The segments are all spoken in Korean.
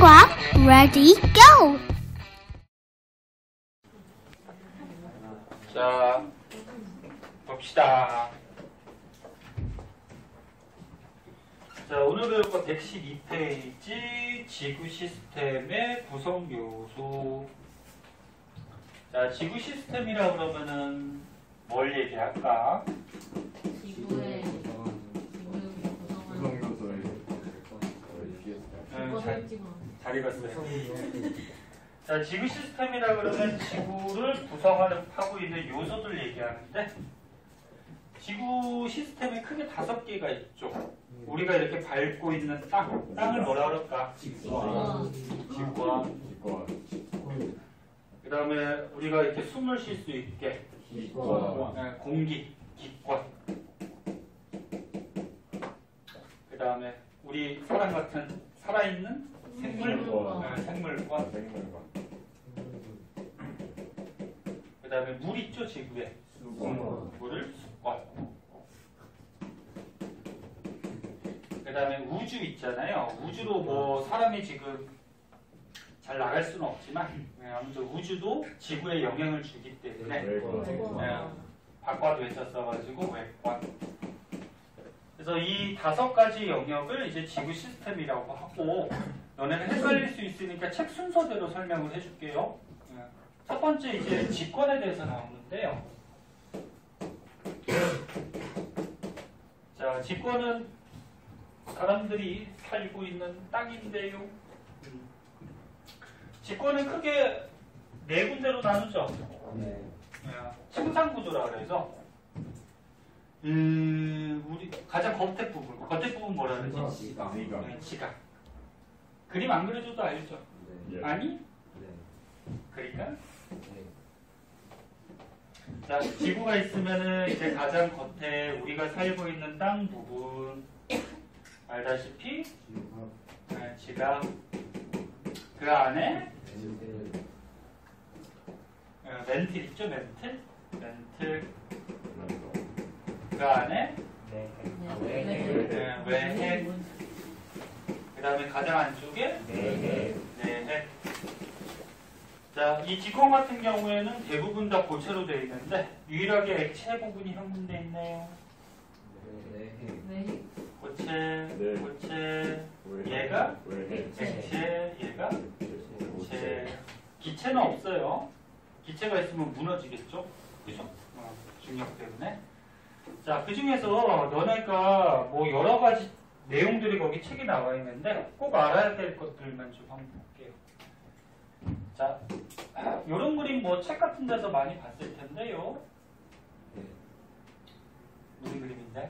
꽝꽝 ready go. 자, 봅시다. 자, 오늘 배울 거 112페이지 지구 시스템의 구성 요소. 자, 지구 시스템이라 그러면은 뭘 얘기할까? 지구의 구성 요소의 잘 읽었어요. 자, 지구 시스템이라 그러면 지구를 구성하는 하고 있는 요소들 얘기하는데, 지구 시스템이 크게 5개가 있죠. 우리가 이렇게 밟고 있는 땅을 뭐라 그럴까? 지구와 그 다음에 우리가 이렇게 숨을 쉴 수 있게 공기, 기권. 그 다음에 우리 사람 같은 살아있는 생물권. 그 다음에 물 있죠, 지구에. 물을 수권. 그 다음에 우주 있잖아요. 우주로 뭐 사람이 지금 잘 나갈 수는 없지만 아무튼 우주도 지구에 영향을 주기 때문에 박과도 있었어가지고 외권. 그래서 이 5가지 영역을 이제 지구 시스템이라고 하고, 너네는 헷갈릴 수 있으니까 책 순서대로 설명을 해줄게요. 첫 번째 이제 직권에 대해서 나오는데요. 자, 직권은 사람들이 살고 있는 땅인데요. 직권은 크게 4군데로 나누죠. 침상구조라 그래서 우리 가장 겉에 부분 뭐라 그러지? 지각. 그림 안 그려줘도 알죠? 아니? 그러니까 자, 지구가 있으면은 이제 가장 겉에 우리가 살고 있는 땅 부분 알다시피 지각. 그 안에 멘틀 있죠? 멘틀. 그 안에 외핵. 그 다음에 가장 안쪽에 내핵. 자, 이 직권 같은 경우에는 대부분 다 고체로 되어 있는데 유일하게 액체 부분이 형성되어 있네요. 고체. 얘가 액체, 얘가 고체. 기체는 없어요. 기체가 있으면 무너지겠죠? 그죠? 중력 때문에. 자, 그 중에서 너네가 뭐 여러 가지 내용들이 거기 책에 나와 있는데 꼭 알아야 될 것들만 좀 한번 볼게요. 자, 요런 그림 뭐 책 같은 데서 많이 봤을 텐데요. 무슨 그림인데?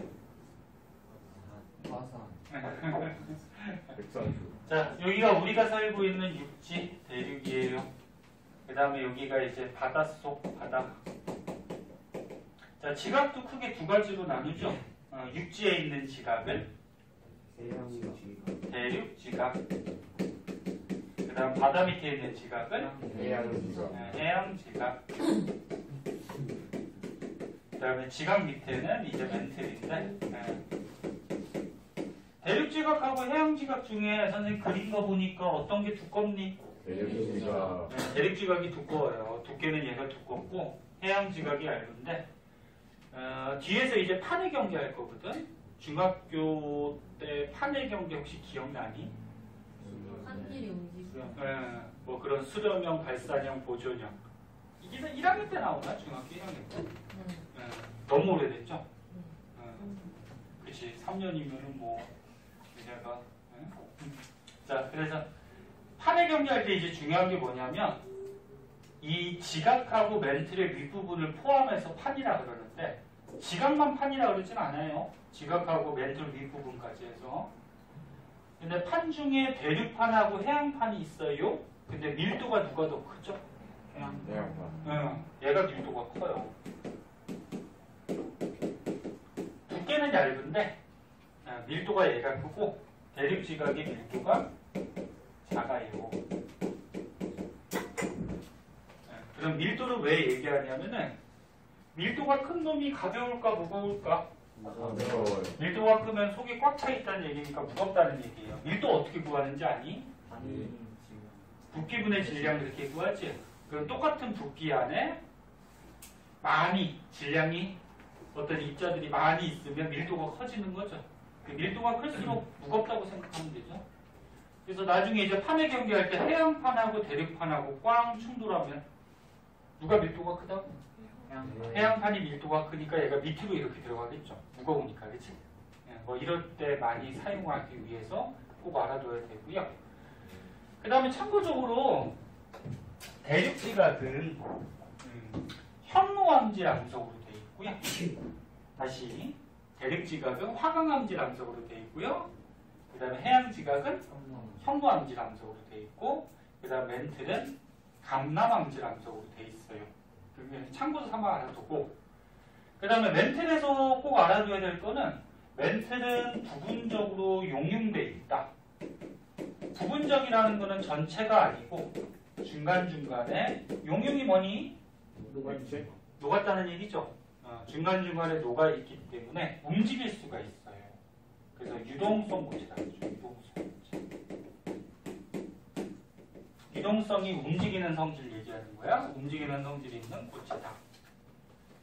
자, 여기가 우리가 살고 있는 육지, 대륙이에요. 그 다음에 여기가 이제 바닷속, 바다. 자, 지각도 크게 2가지로 나누죠. 육지에 있는 지각을 대륙 지각. 그 다음 바다 밑에 있는 지각을 해양 지각. 그 다음에 지각 밑에는 이제 멘틀인데, 대륙 지각하고 해양 지각 중에 선생님 그린 거 보니까 어떤 게 두껍니? 대륙 지각이 두꺼워요. 두께는 얘가 두껍고 해양 지각이 얇은데, 뒤에서 이제 판의 경기 할 거거든. 중학교 때 판의 경기 혹시 기억나니? 한일이 움직여. 뭐 그런 수렴형, 발산형, 보존형. 이게 1학년 때 나오나? 중학교 1학년 때? 너무 오래됐죠? 그치. 3년이면은 뭐 얘가. 자, 그래서 판의 경기할 때 이제 중요한 게 뭐냐면 이 지각하고 멘틀의 윗부분을 포함해서 판이라 그러는데, 지각만 판이라 그러진 않아요. 지각하고 멘틀 윗부분까지 해서. 근데 판 중에 대륙판하고 해양판이 있어요. 근데 밀도가 누가 더 크죠? 해양판. 얘가 밀도가 커요. 두께는 얇은데 밀도가 얘가 크고 대륙 지각의 밀도가 작아요. 그럼 밀도를 왜 얘기하냐면은, 밀도가 큰 놈이 가벼울까 무거울까? 무거워요. 밀도가 크면 속이 꽉 차 있다는 얘기니까 무겁다는 얘기예요. 밀도 어떻게 구하는지 아니? 부피분의 질량 이렇게 구하지. 그럼 똑같은 부피 안에 질량이 어떤 입자들이 많이 있으면 밀도가 커지는 거죠. 그 밀도가 클수록 무겁다고 생각하면 되죠. 그래서 나중에 이제 판의 경기할 때 해양판하고 대륙판하고 꽝 충돌하면 누가 밀도가 크다고? 해양판이 밀도가 크니까 얘가 밑으로 이렇게 들어가겠죠. 무거우니까, 그렇지? 뭐 이럴 때 많이 사용하기 위해서 꼭 알아둬야 되고요. 그 다음에 참고적으로 대륙지각은 현무암질 암석으로 되어 있고요. 다시 대륙지각은 화강암질 암석으로 되어 있고요. 그 다음에 해양지각은 현무암질 암석으로 되어 있고, 그 다음 멘틀은 감남암질 암석으로 되어 있어요. 참고 삼아 알아두고, 그 다음에 멘틀에서 꼭 알아둬야 될 거는 멘틀은 부분적으로 용융돼 있다. 부분적이라는 거는 전체가 아니고 중간중간에 용융이 뭐니? 녹았다는 얘기죠. 중간중간에 녹아있기 때문에 움직일 수가 있어요. 그래서 유동성 고체라고 하죠. 유동성 고체. 유동성이 움직이는 성질 얘기하는 거야. 움직이는 성질이 있는 고체다.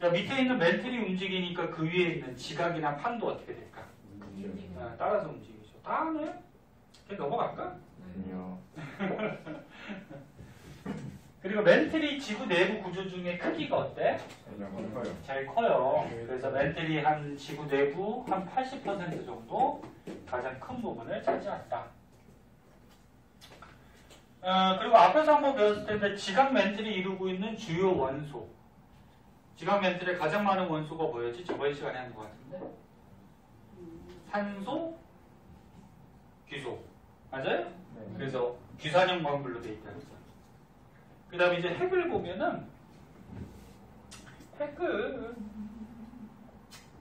자, 밑에 있는 멘틀이 움직이니까 그 위에 있는 지각이나 판도 어떻게 될까? 따라서 움직이죠. 다 아네? 그냥 넘어갈까? 아니요. 그리고 멘틀이 지구 내부 구조 중에 크기가 어때? 제일 커요. 그래서 멘틀이 한 지구 내부 한 80% 정도 가장 큰 부분을 차지한다. 그리고 앞에서 한번 배웠을 텐데 지각 멘틀이 이루고 있는 주요 원소. 지각 멘틀에 가장 많은 원소가 뭐였지? 저번 시간에 한 것 같은데. 산소, 귀소. 맞아요? 그래서 귀산형 광물로 되어 있다. 그 다음에 이제 핵을 보면은 핵은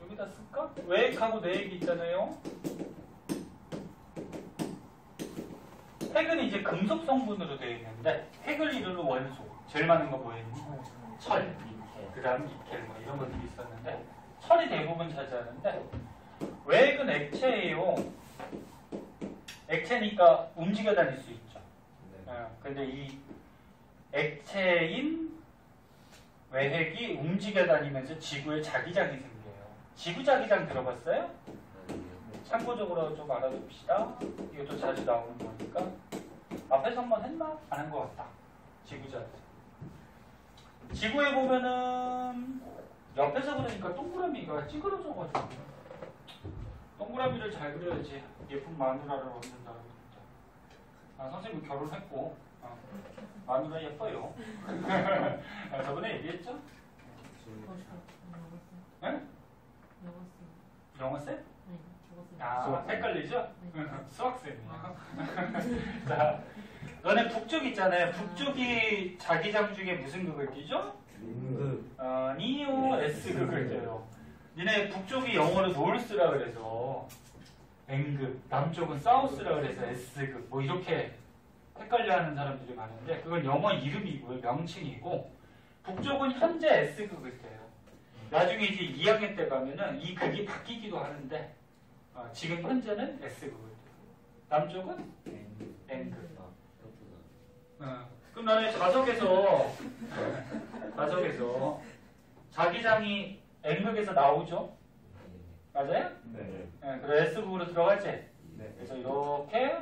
여기다 쓸까? 외핵하고 내핵이 있잖아요. 핵은 이제 금속 성분으로 되어 있는데 핵을 이루는 원소 제일 많은 거 뭐였니? 철. 그 다음 니켈 뭐 이런 것들이 있었는데 철이 대부분 차지하는데 외핵은 액체예요. 액체니까 움직여 다닐 수 있죠. 근데 이 액체인 외핵이 움직여 다니면서 지구에 자기장이 생겨요. 지구자기장 들어봤어요? 참고적으로 좀 알아둡시다. 이것도 자주 나오는 거니까. 앞에서 한번 했나? 안 한 것 같다. 지구자기장. 지구에 보면은 옆에서 그러니까 동그라미가 찌그러져가지고 동그라미를 잘 그려야지 예쁜 마누라를 얻는다. 선생님 결혼했고 마누라 예뻐요. 저번에 얘기했죠? 네? 영어쌤? 헷갈리죠? 수학쌤이에요. 자, 너네 북쪽 있잖아요. 북쪽이 자기장 중에 무슨 극을 띄죠? 니오 S극을 띄요. 니네 북쪽이 영어로 노르스라 그래서 N극, 남쪽은 사우스라 그래서 S극, 뭐 이렇게 헷갈려하는 사람들이 많은데 그건 영어 이름이고요, 명칭이고 북쪽은 현재 S극을 떼요. 나중에 이제 2학년 때 가면은 이 극이 바뀌기도 하는데 지금 현재는 S극을 떼요. 남쪽은 N극. 그럼 나는 자석에서 자기장이 N극에서 나오죠? 맞아요? 네. 그래서 S극으로 들어가지? 네. 그래서 이렇게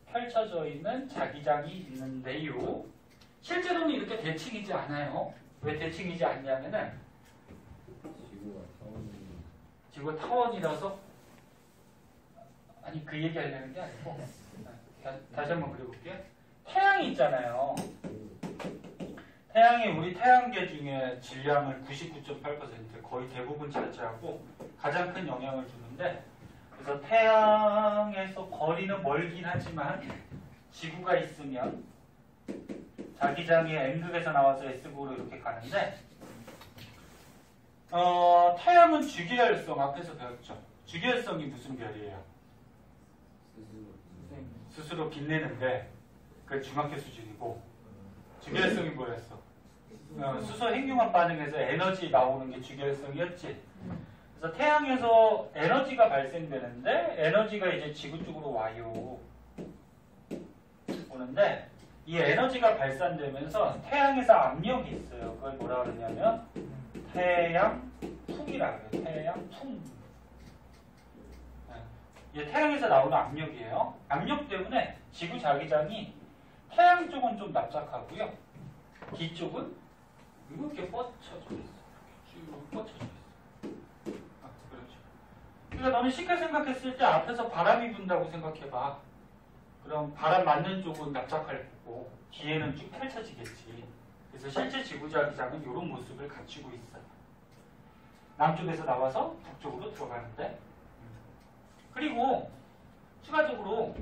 펼쳐져 있는 자기장이 있는데요. 실제로는 이렇게 대칭이지 않아요. 왜 대칭이지 않냐면은 지구가 타원이라서 아니 그 얘기 하려는 게 아니고 다시 한번 그려볼게요. 태양이 있잖아요. 태양이 우리 태양계 중에 질량을 99.8% 거의 대부분 차지하고 가장 큰 영향을 주는데 그래서 태양에서 거리는 멀긴 하지만 지구가 있으면 자기장이 N극에서 나와서 S극으로 이렇게 가는데 태양은 주기율성 앞에서 배웠죠. 주기율성이 무슨 별이에요? 스스로 빛내는데 그게 중학교 수준이고 주기율성이 뭐였어? 수소 핵융합 반응에서 에너지 나오는 게 주기율성이었지. 그래서 태양에서 에너지가 발생되는데 에너지가 이제 지구 쪽으로 와요. 부는데 이 에너지가 발산되면서 태양에서 압력이 있어요. 그걸 뭐라 그러냐면 태양풍이라고 해요. 태양풍. 이게 태양에서 나오는 압력이에요. 압력 때문에 지구 자기장이 태양 쪽은 좀 납작하고요. 뒤쪽은 이렇게 뻗쳐져 있어요. 쭉 뻗쳐져 있어요. 그렇죠. 그러니까 너는 쉽게 생각했을 때 앞에서 바람이 분다고 생각해봐. 그럼 바람 맞는 쪽은 납작할 거고 뒤에는 쭉 펼쳐지겠지. 그래서 실제 지구 자기장은 이런 모습을 갖추고 있어요. 남쪽에서 나와서 북쪽으로 들어가는데 그리고 추가적으로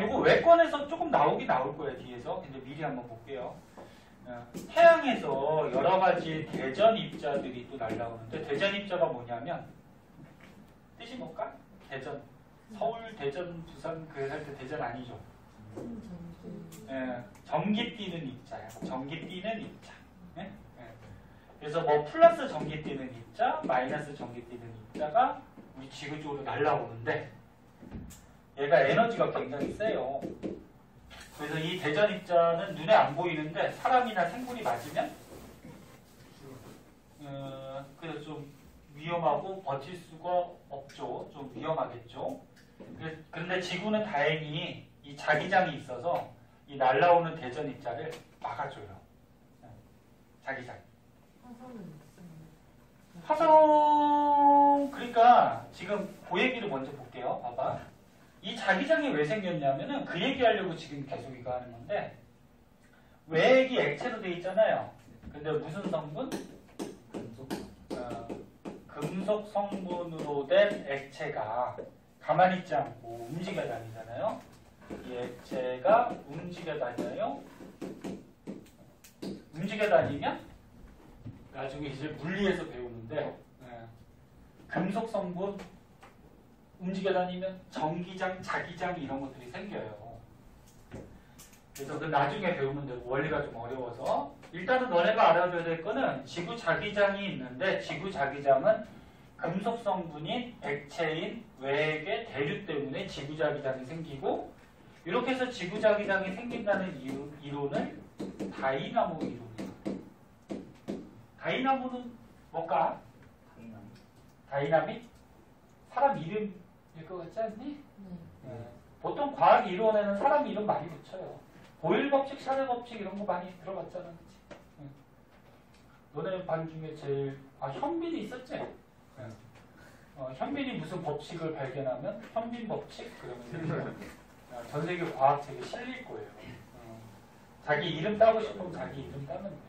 요거 외권에서 조금 나오긴 나올 거예요. 뒤에서. 근데 미리 한번 볼게요. 태양에서 여러 가지 대전 입자들이 또 날라오는데 대전 입자가 뭐냐면 뜻이 뭘까? 대전. 서울, 대전, 부산 그 할 때 대전 아니죠? 전기 뛰는 입자야. 전기 뛰는 입자. 그래서 뭐 플러스 전기 뛰는 입자, 마이너스 전기 뛰는 입자가 우리 지구 쪽으로 날라오는데 얘가 에너지가 굉장히 세요. 그래서 이 대전 입자는 눈에 안 보이는데 사람이나 생물이 맞으면 그래서 좀 위험하고 버틸 수가 없죠. 좀 위험하겠죠. 그런데 지구는 다행히 이 자기장이 있어서 이 날라오는 대전 입자를 막아줘요. 자기장. 화성 그러니까 지금 그 얘기를 먼저 볼게요. 봐봐. 이 자기장이 왜 생겼냐면은 그 얘기하려고 지금 계속 이거 하는 건데 외액이 액체로 되어 있잖아요. 근데 무슨 성분? 금속 성분으로 된 액체가 가만히 있지 않고 움직여 다니잖아요. 이 액체가 움직여 다녀요. 움직여 다니면 나중에 이제 물리에서 배우는데 금속 성분 움직여 다니면 전기장, 자기장 이런 것들이 생겨요. 그래서 그 나중에 배우면 되고 원리가 좀 어려워서 일단은 너네가 알아둬야 될 거는 지구 자기장이 있는데 지구 자기장은 금속 성분인 액체인 외액의 대류 때문에 지구 자기장이 생기고 이렇게 해서 지구 자기장이 생긴다는 이론을 다이나모 이론이에요. 다이나모는 뭘까? 다이나믹? 사람 이름일 것 같지 않니? 보통 과학 이론에는 사람 이름 많이 붙여요. 보일 법칙, 샤넬 법칙 이런 거 많이 들어봤잖아. 그치? 너네 반 중에 제일 현빈이 있었지? 현빈이 무슨 법칙을 발견하면 현빈 법칙? 그러면 전 세계 과학책에 실릴 거예요. 자기 이름 따고 싶으면 자기 이름 따면 돼요.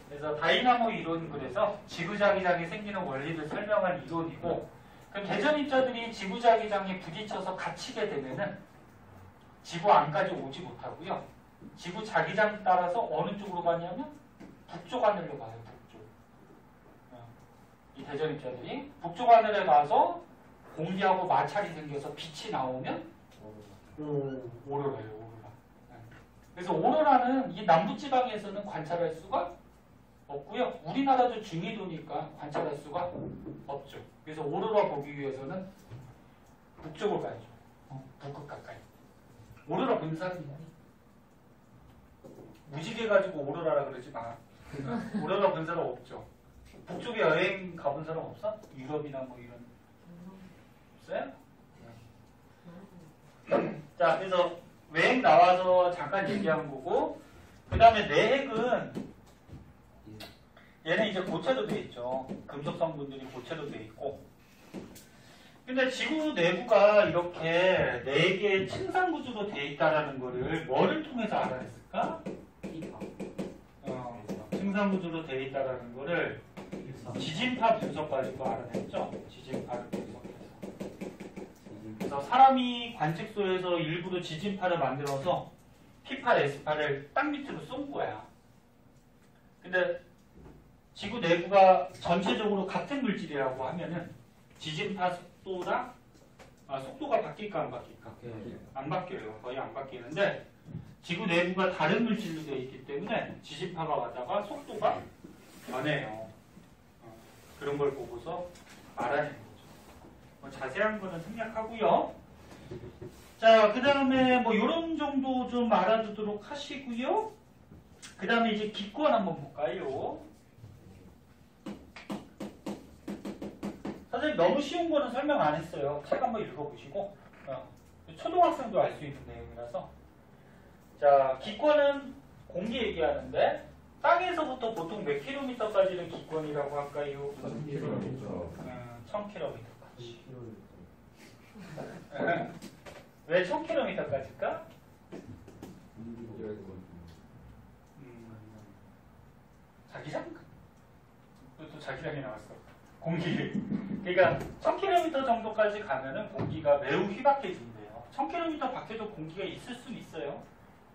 그래서 다이나모 이론 그래서 지구자기장이 생기는 원리를 설명한 이론이고 그럼 대전 입자들이 지구자기장에 부딪혀서 갇히게 되면은 지구 안까지 오지 못하고요. 지구 자기장 따라서 어느 쪽으로 가냐면 북쪽 하늘로 가요. 북쪽. 이 대전 입자들이 북쪽 하늘에 가서 공기하고 마찰이 생겨서 빛이 나오면 오로라예요. 오로라. 그래서 오로라는 이 남부지방에서는 관찰할 수가 없고요. 우리나라도 중위도니까 관찰할 수가 없죠. 그래서 오로라 보기 위해서는 북쪽으로 가야죠. 북극 가까이. 오로라 본 사람이 있니? 무지개가지고 오로라라 그러지 마. 오로라 본 사람 없죠. 북쪽에 여행 가본 사람 없어? 유럽이나 뭐 이런. 없어요? 자, 그래서 외핵 나와서 잠깐 얘기한 거고 그 다음에 내핵은 얘는 이제 고체로 되어 있죠. 금속 성분들이 고체로 되어 있고. 근데 지구 내부가 이렇게 4개의 층상 구조로 되어 있다라는 거를 뭐를 통해서 알아냈을까? 층상 구조로 되어 있다라는 거를 지진파 분석 가지고 알아냈죠. 지진파를 분석해서. 그래서 사람이 관측소에서 일부러 지진파를 만들어서 P파, S파를 땅 밑으로 쏜 거야. 근데 지구 내부가 전체적으로 같은 물질이라고 하면은 지진파 속도랑 속도가 바뀔까 안 바뀔까? 안 바뀌어요. 거의 안 바뀌는데 지구 내부가 다른 물질로 되어 있기 때문에 지진파가 왔다가 속도가 변해요. 그런 걸 보고서 알아낸 거죠. 뭐 자세한 거는 생략하고요. 자, 그 다음에 뭐 요런 정도 좀 알아두도록 하시고요. 그 다음에 이제 기권 한번 볼까요? 선생님 너무 쉬운 거는 설명 안 했어요. 책 한번 읽어보시고 초등학생도 알 수 있는 내용이라서. 자, 기권은 공기 얘기하는데 땅에서부터 보통 몇 킬로미터까지는 기권이라고 할까요? 1000km까지. 왜 1000km까지일까? 자기장? 또 자기장이 나왔어. 공기. 그러니까 1000km 정도까지 가면은 공기가 매우 희박해진대요. 1000km 밖에도 공기가 있을 수는 있어요.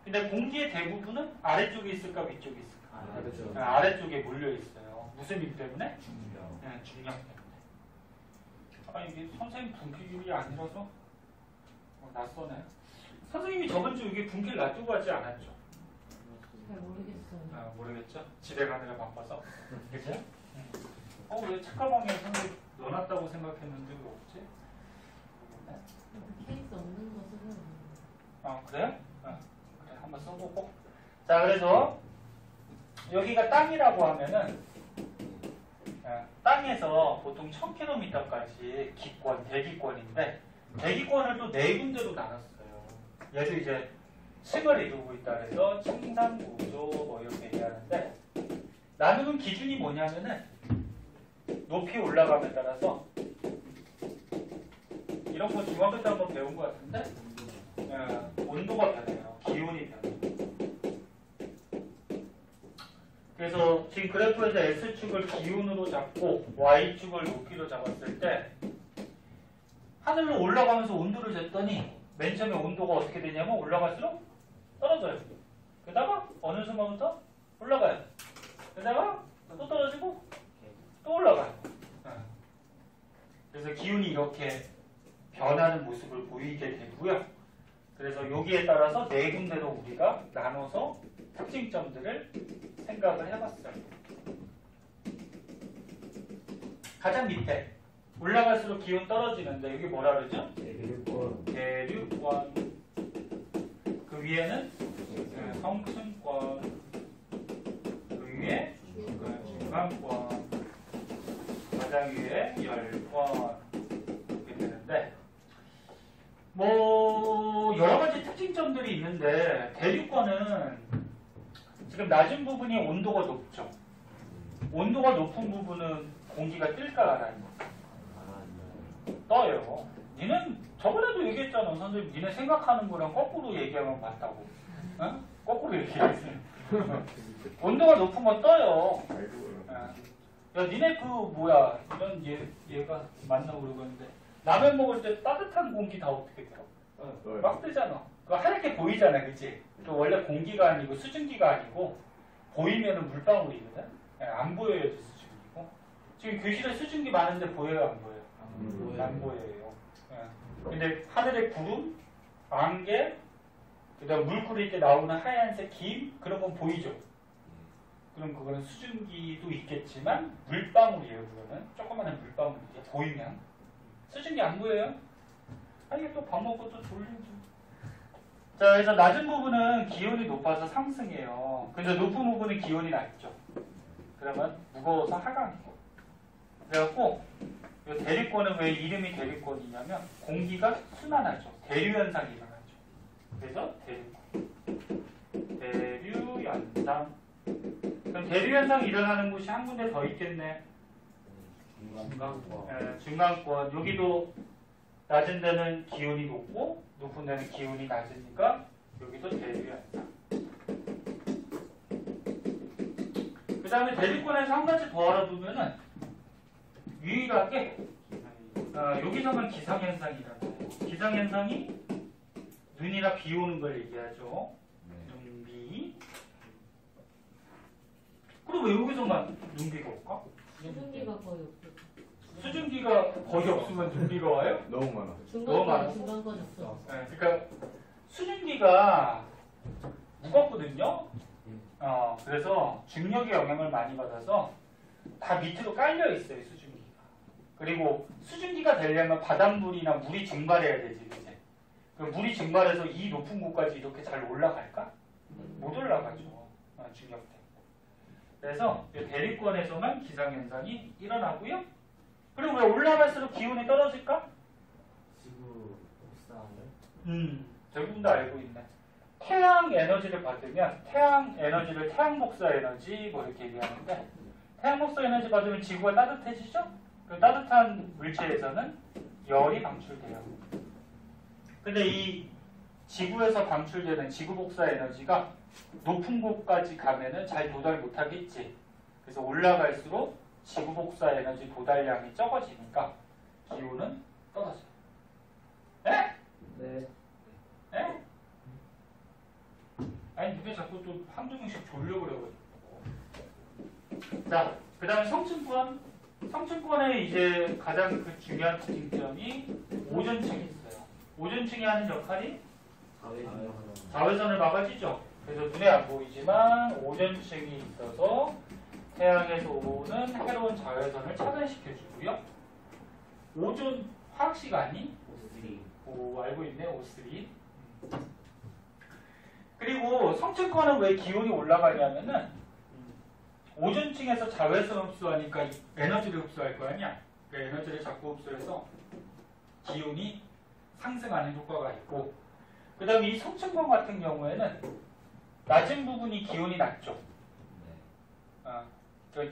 근데 공기의 대부분은 아래쪽에 있을까 위쪽에 있을까? 아래쪽에 몰려 있어요. 무슨 힘 때문에? 중력 때문에. 아, 이게 선생님 분필이 아니라서 낯서네. 선생님이 저번 주 이게 분필 놔두고 하지 않았죠? 잘 모르겠어요. 아, 모르겠죠? 집에 가느라 바빠서. 그죠? 왜 책가방에 선생님 넣어놨다고 생각했는데 왜 없지? 케이스 없는 거 쓰면 아, 그래요? 그래, 한번 써보고. 자, 그래서 여기가 땅이라고 하면은 땅에서 보통 1000km까지 기권, 대기권인데 대기권을 또 네 군데로 나눴어요. 얘도 이제 층을 이루고 있다 그래서 층상, 구조 뭐 이렇게 얘기하는데 나누는 기준이 뭐냐면은 높이 올라감에 따라서 이런 거 중학교 때 한번 배운 것 같은데 온도가 변해요. 기온이 변해요. 그래서 지금 그래프에서 S축을 기온으로 잡고 Y축을 높이로 잡았을 때 하늘로 올라가면서 온도를 쟀더니 맨 처음에 온도가 어떻게 되냐면 올라갈수록 떨어져요. 그러다가 어느 순간부터 올라가요. 그러다가 또 떨어지고 또 올라가요. 그래서 기온이 이렇게 변하는 모습을 보이게 되고요. 그래서 여기에 따라서 네 군데로 우리가 나눠서 특징점들을 생각을 해봤어요. 가장 밑에 올라갈수록 기온 떨어지는데 여기 뭐라 그러죠? 대륙권. 그 위에는 성층권. 그 위에 중간권. 가장 위에 열권. 이렇게 되는데 뭐 여러 가지 특징점들이 있는데 대륙권은 지금 낮은 부분이 온도가 높죠. 온도가 높은 부분은 공기가 뜰까 가라앉을까? 떠요. 니는 저번에도 얘기했잖아. 선생님 니네 생각하는 거랑 거꾸로 얘기하면 맞다고. 어? 거꾸로 얘기했어요. 온도가 높은 건 떠요. 야 니네 그 뭐야 이런 얘가 맞나 모르겠는데 라면 먹을 때 따뜻한 공기 다 어떻게 돼요? 막 뜨잖아. 그거 하얗게 보이잖아, 그치? 그 원래 공기가 아니고 수증기가 아니고 보이면은 물방울이거든. 안 보여요, 수증기고. 지금 교실에 수증기 많은데 보여요, 안 보여요? 안 보여요. 근데 하늘에 구름, 안개, 그다음 물 끓일 때 나오는 하얀색 김 그런 건 보이죠? 그럼 그거는 수증기도 있겠지만 물방울이에요. 그거는 조그마한 물방울이죠. 보이면 수증기 안 보여요? 이게 또 밥 먹고 또 졸리죠. 자, 그래서 낮은 부분은 기온이 높아서 상승해요. 근데 높은 부분은 기온이 낮죠. 그러면 무거워서 하강이고. 그래갖고 이 대륙권은 왜 이름이 대륙권이냐면 공기가 순환하죠. 대류현상이 일어나죠. 그래서 대륙권. 대류현상. 그럼 대류현상이 일어나는 곳이 한 군데 더 있겠네. 중간권. 여기도 낮은 데는 기온이 높고 높은 데는 기온이 낮으니까 여기도 대류현상. 그 다음에 대륙권에서 한 가지 더 알아두면은 유일하게 여기서만 기상현상이라고 해요. 기상현상이 눈이나 비 오는 걸 얘기하죠. 눈비. 그리고 왜 여기서만 눈비가 올까? 수증기가 거의 없고 수증기가 거의 없으면 눈비가 와요? 너무 많아. 너무 많아. 중간까지 없어. 그러니까 수증기가 무겁거든요. 그래서 중력의 영향을 많이 받아서 다 밑으로 깔려 있어요, 수증기가. 그리고 수증기가 되려면 바닷물이나 물이 증발해야 되지, 그치? 그럼 물이 증발해서 이 높은 곳까지 이렇게 잘 올라갈까? 못 올라가죠. 중력 때문에. 그래서 이 대륙권에서만 기상현상이 일어나고요. 그리고 왜 올라갈수록 기온이 떨어질까? 지구 복사하는? 대부분 다 알고 있네. 태양 에너지를 받으면 태양 에너지를 태양 복사 에너지 뭐 이렇게 얘기하는데 태양 복사 에너지 받으면 지구가 따뜻해지죠? 그 따뜻한 물체에서는 열이 방출돼요. 근데 이 지구에서 방출되는 지구 복사 에너지가 높은 곳까지 가면은 잘 도달 못하겠지. 그래서 올라갈수록 지구 복사 에너지 도달량이 적어지니까 기온은 떨어져요. 에? 네. 에? 아니 근데 자꾸 또 한두 명씩 졸려 그래가지고. 자, 그 다음에 성층권. 성층권에 이제 가장 그 중요한 특징점이 오존층이 있어요. 오존층이 하는 역할이 자외선을 막아주죠. 그래서 눈에 안 보이지만 오존층이 있어서 태양에서 오는 해로운 자외선을 차단시켜주고요. 오존 화학식 아니? 오, 알고 있네, O3. 그리고 성층권은 왜 기온이 올라가냐면은 오존층에서 자외선 흡수하니까 에너지를 흡수할 거 아니야. 그 에너지를 자꾸 흡수해서 기온이 상승하는 효과가 있고, 그 다음에 이 성층권 같은 경우에는 낮은 부분이 기온이 낮죠.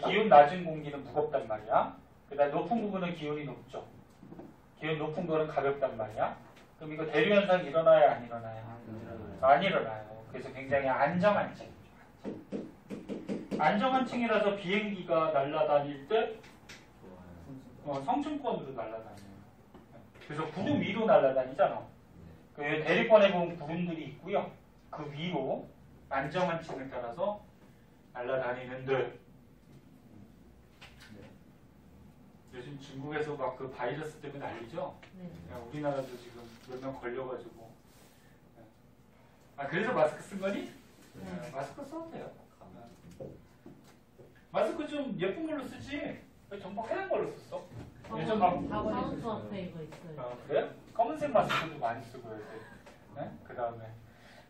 기온 낮은 공기는 무겁단 말이야. 그 다음에 높은 부분은 기온이 높죠. 기온 높은 거는 가볍단 말이야. 그럼 이거 대류 현상이 일어나야 안 일어나요? 안 일어나요. 그래서 굉장히 안정한 층. 안정한 층이라서 비행기가 날아다닐 때 성층권으로 날아다녀요. 그래서 구름 위로 날아다니잖아. 그 대륙권에 보면 구름들이 있고요. 그 위로 안정한 층을 따라서 날아다니는데 요즘 중국에서 막 그 바이러스 때문에 난리죠? 네. 우리나라도 지금 몇 명 걸려가지고. 그래서 마스크 쓴 거니? 네. 마스크 써도 돼요. 마스크 좀 예쁜 걸로 쓰지. 왜 전부 하얀 걸로 썼어? 요즘 막 사운드 앞에 이거 있어요. 그래? 검은색 마스크도 많이 쓰고 해야 돼. 네? 그 다음에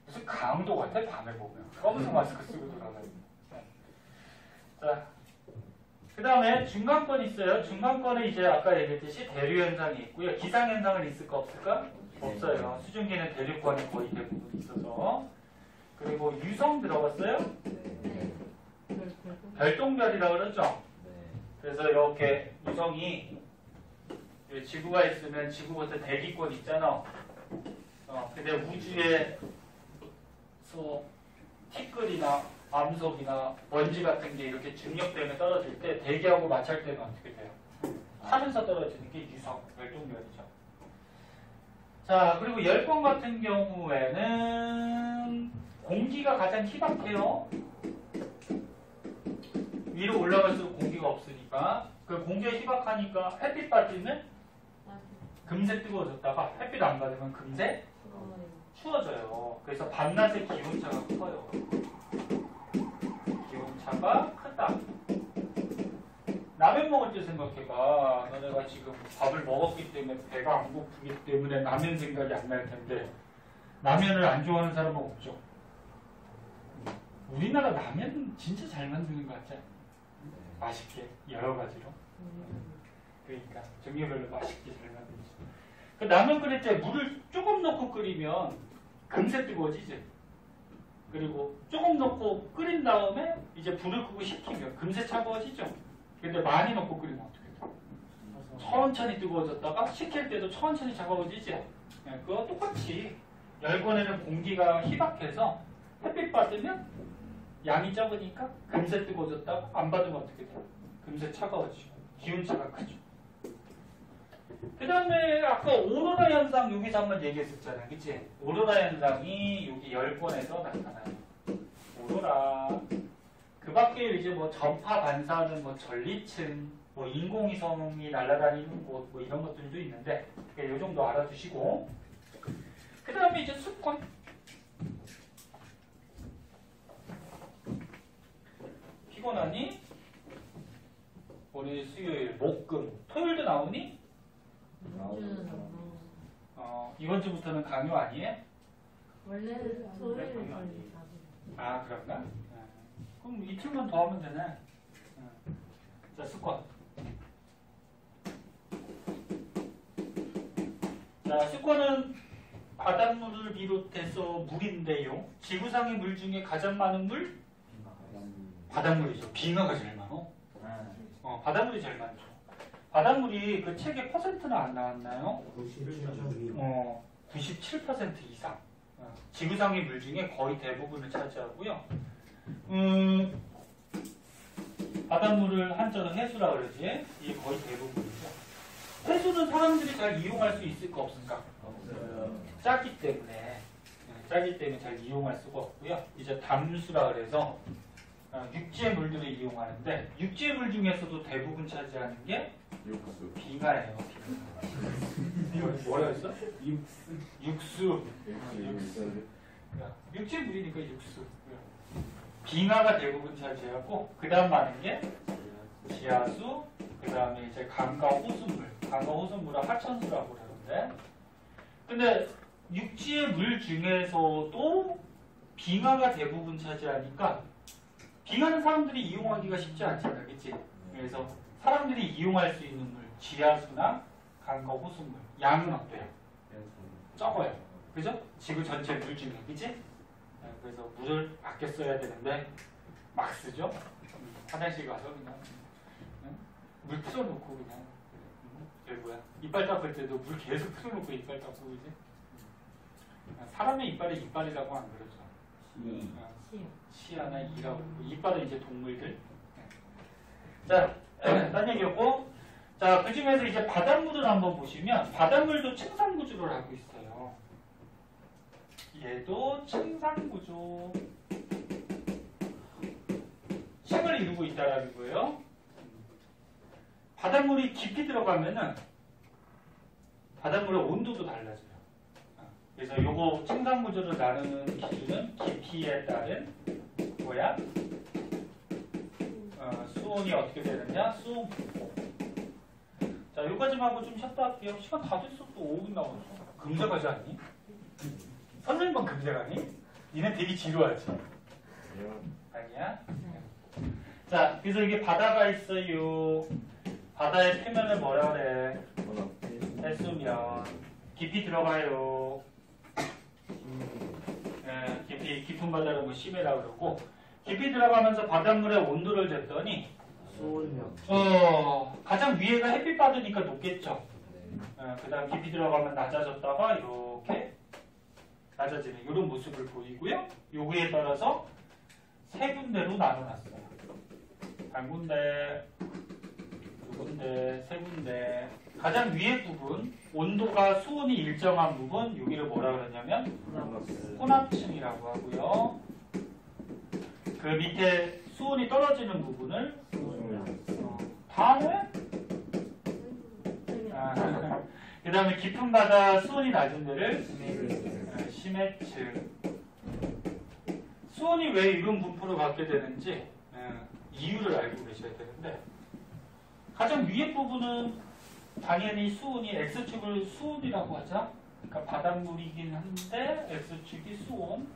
무슨 강도 같아 밤에 보면 검은색 마스크 쓰고 돌아가요. 네. 자, 그 다음에 중간권 있어요. 중간권에 이제 아까 얘기했듯이 대류 현상이 있고요. 기상 현상은 있을까 없을까? 없어요. 수증기는 대륙권에 거의 대부분 있어서. 그리고 유성 들어봤어요? 네. 별똥별이라고 그러죠? 네. 그래서 이렇게 유성이 지구가 있으면 지구부터 대기권 있잖아. 근데 우주에서 티끌이나 암석이나 먼지 같은 게 이렇게 중력 때문에 떨어질 때 대기하고 마찰 때는 어떻게 돼요? 하면서 떨어지는 게 유성, 별똥별이죠. 자, 그리고 열권 같은 경우에는 공기가 가장 희박해요. 위로 올라갈수록 공기가 없으니까 그 공기가 희박하니까 햇빛 받으면 금세 뜨거워졌다가 햇빛 안 받으면 금세 추워져요. 그래서 밤낮의 기온차가 커요. 기온차가 크다. 라면 먹을 때 생각해봐. 너네가 지금 밥을 먹었기 때문에 배가 안 고프기 때문에 라면 생각이 안 날 텐데 라면을 안 좋아하는 사람은 없죠. 우리나라 라면 진짜 잘 만드는 것 같지? 맛있게 여러 가지로. 그러니까 종류별로 맛있게 잘 만들지. 그 라면 끓일 때 물을 조금 넣고 끓이면 금세 뜨거워지지. 그리고 조금 넣고 끓인 다음에 이제 불을 끄고 식히면 금세 차가워지죠. 근데 많이 넣고 끓이면 어떻게 돼? 천천히 뜨거워졌다가 식힐 때도 천천히 차가워지지. 그거 똑같이 열권에는 공기가 희박해서 햇빛 받으면 양이 적으니까 금세 뜨거워졌다가 안 받으면 어떻게 돼? 금세 차가워지고 기온차가 크죠. 그 다음에 아까 오로라 현상 여기서 한번 얘기했었잖아요. 그치? 오로라 현상이 여기 열권에서 나타나요. 오로라. 그 밖에 이제 뭐 전파 반사하는 뭐 전리층, 뭐 인공위성이 날아다니는 곳, 뭐 이런 것들도 있는데, 이 정도 알아두시고. 그 다음에 이제 수권. 피곤하니? 오늘 수요일, 목, 금, 토요일도 나오니? 이번 주부터는 강요 아니에요? 원래는 토요일 저희 아, 그런가? 그럼 이틀만 더 하면 되네. 자, 습관. 자, 습관은 바닷물을 비롯해서 물인데요. 지구상의 물 중에 가장 많은 물? 바닷물이죠. 빙하가 제일 많어. 바닷물이 제일 많죠. 바닷물이 그 책에 퍼센트는 안 나왔나요? 97% 이상. 지구상의 물 중에 거의 대부분을 차지하고요. 바닷물을 한자로 해수라 그러지. 이게 거의 대부분이죠. 해수는 사람들이 잘 이용할 수 있을까 없을까? 짜기 때문에 잘 이용할 수가 없고요. 이제 담수라 그래서 육지의 물들을 이용하는데 육지의 물 중에서도 대부분 차지하는 게 육수. 빙하예요. 이거 뭐라 했어? 육수. 육지의 물이니까 육수. 빙하가 대부분 차지하고 그 다음 많은 게 지하수, 그 다음에 이제 강과 호수물. 강과 호수물을 하천수라고 그러는데, 근데 육지의 물 중에서도 빙하가 대부분 차지하니까 빙하는 사람들이 이용하기가 쉽지 않잖아, 그치? 그래서 사람들이 이용할 수 있는 물, 지하수나 강과 호수물, 양은 어때요? 적어요. 그죠? 지구 전체 물 중에, 그치? 그래서 물을 아껴 써야 되는데 막 쓰죠? 화장실 가서 그냥 물 틀어놓고 그냥 저기 뭐야 이빨 닦을 때도 물 계속 틀어놓고 이빨 닦고 그지? 사람의 이빨이 이빨이라고 안 그러죠. 시야나 이라고. 이빨은 이제 동물들. 자, 딴 얘기였고, 자, 그 중에서 이제 바닷물을 한번 보시면 바닷물도 층상구조를 하고 있어요. 얘도 층상구조. 층을 이루고 있다라는 거예요. 바닷물이 깊이 들어가면은 바닷물의 온도도 달라져요. 그래서 요거 층상구조를 나누는 기준은 깊이에 따른 뭐야? 수온이 어떻게 되느냐? 수온. 자, 여기까지만 하고 좀 쉬었다 할게요. 시간 다 됐어. 또 5분 남았어. 금세 가지 않니? 선생님만 금세 가니? 니네 되게 지루하지? 아니야? 자, 그래서 이게 바다가 있어요. 바다의 표면을 뭐라 그래? 해수면. 깊이 들어가요. 깊은 바다를 뭐 심해라 그러고, 깊이 들어가면서 바닷물의 온도를 쟀더니 가장 위에가 햇빛 받으니까 높겠죠. 그 다음 깊이 들어가면 낮아졌다가 이렇게 낮아지는 이런 모습을 보이고요. 요거에 따라서 세 군데로 나눠놨어요. 한 군데, 두 군데, 세 군데. 가장 위에 부분, 온도가 수온이 일정한 부분, 여기를 뭐라 그러냐면 혼합층이라고 하고요. 그 밑에 수온이 떨어지는 부분을 다음에 그 다음에 깊은 바다 수온이 낮은 데를 심해층. 수온이 왜 이런 분포를 갖게 되는지 이유를 알고 계셔야 되는데, 가장 위에 부분은 당연히 수온이 X축을 수온이라고 하자. 그러니까 바닷물이긴 한데 X축이 수온.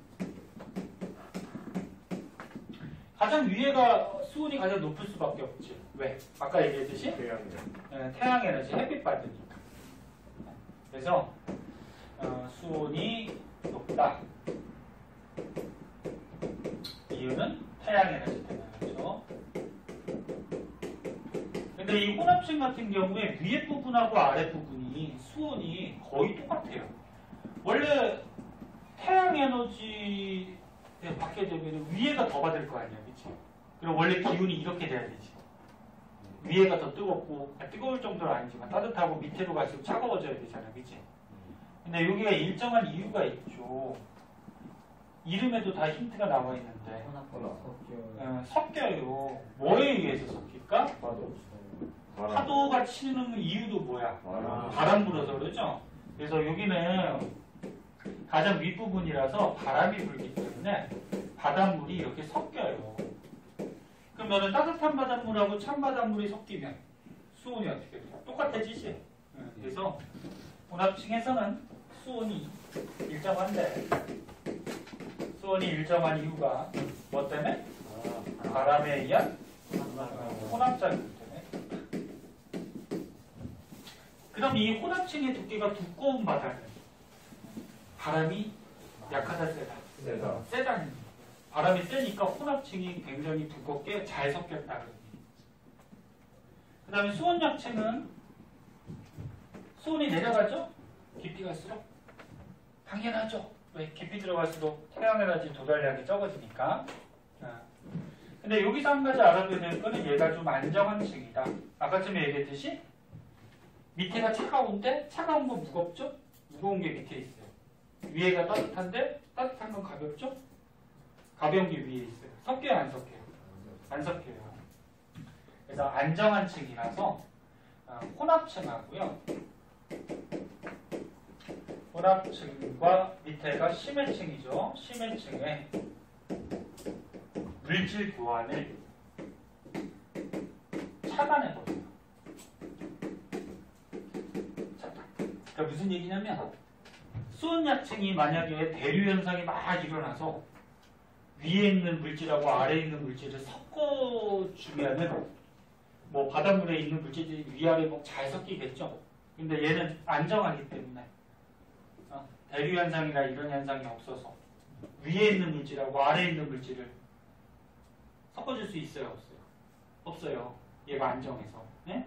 가장 위에가 수온이 가장 높을 수밖에 없지. 왜? 아까 얘기했듯이 태양 에너지, 햇빛 받으니까. 그래서 수온이 높다. 이유는 태양 에너지 때문이죠. 근데 이 혼합층 같은 경우에 위에 부분하고 아래 부분이 수온이 거의 똑같아요. 원래 태양 에너지 받게 되면 위에가 더 받을 거 아니야, 그치? 그럼 원래 기온이 이렇게 돼야 되지. 위에가 더 뜨겁고, 뜨거울 정도는 아니지만 따뜻하고 밑으로 갈수록 차가워져야 되잖아, 그치? 근데 여기가 일정한 이유가 있죠. 이름에도 다 힌트가 나와 있는데 섞여요. 뭐에 의해서 섞일까? 파도가 치는 이유도 뭐야? 바람 불어서 그러죠? 그래서 여기는 가장 윗부분이라서 바람이 불기 때문에 바닷물이 이렇게 섞여요. 그러면 따뜻한 바닷물하고 찬 바닷물이 섞이면 수온이 어떻게 돼요? 똑같아지지? 그래서 혼합층에서는 수온이 일정한데 수온이 일정한 이유가 뭐 때문에? 바람에 의한 혼합작용 때문에. 그럼 이 혼합층의 두께가 두꺼운 바다는 바람이 약하다 세다? 세다는 얘기예요. 바람이 세니까 혼합층이 굉장히 두껍게 잘 섞였다. 그 다음에 수온약층은 수온이 내려가죠? 깊이 갈수록? 당연하죠. 왜? 깊이 들어갈수록 태양에너지 도달량이 적어지니까. 근데 여기서 한 가지 알아둬야 될 거는 얘가 좀 안정한 층이다. 아까 전에 얘기했듯이 밑에가 차가운데 차가운 건 무겁죠? 무거운 게 밑에 있어요. 위에가 따뜻한데 따뜻한 건 가볍죠? 가벼운 게 위에 있어요. 섞여요, 안 섞여요? 안 섞여요. 그래서 안정한 층이라서 혼합층하고요. 혼합층과 밑에가 심해층이죠. 심해층에 물질 교환을 차단해버려요. 차단. 그러니까 무슨 얘기냐면 수온약층이 만약에 대류 현상이 막 일어나서 위에 있는 물질하고 아래에 있는 물질을 섞어주면은 뭐 바닷물에 있는 물질들이 위아래 뭐 잘 섞이겠죠. 근데 얘는 안정하기 때문에 대류 현상이나 이런 현상이 없어서 위에 있는 물질하고 아래에 있는 물질을 섞어줄 수 있어요, 없어요? 없어요. 얘가 안정해서. 네?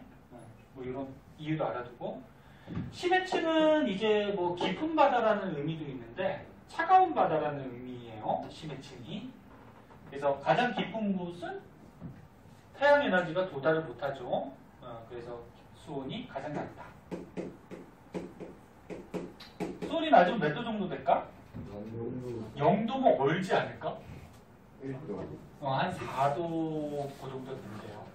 뭐 이런 이유도 알아두고. 심해층은 이제 뭐 깊은 바다라는 의미도 있는데 차가운 바다라는 의미예요. 심해층이. 그래서 가장 깊은 곳은 태양 에너지가 도달을 못하죠. 그래서 수온이 가장 낮다. 수온이 낮으면 몇 도 정도 될까? 0도면 얼지 않을까? 한 4도 그 정도 된대요.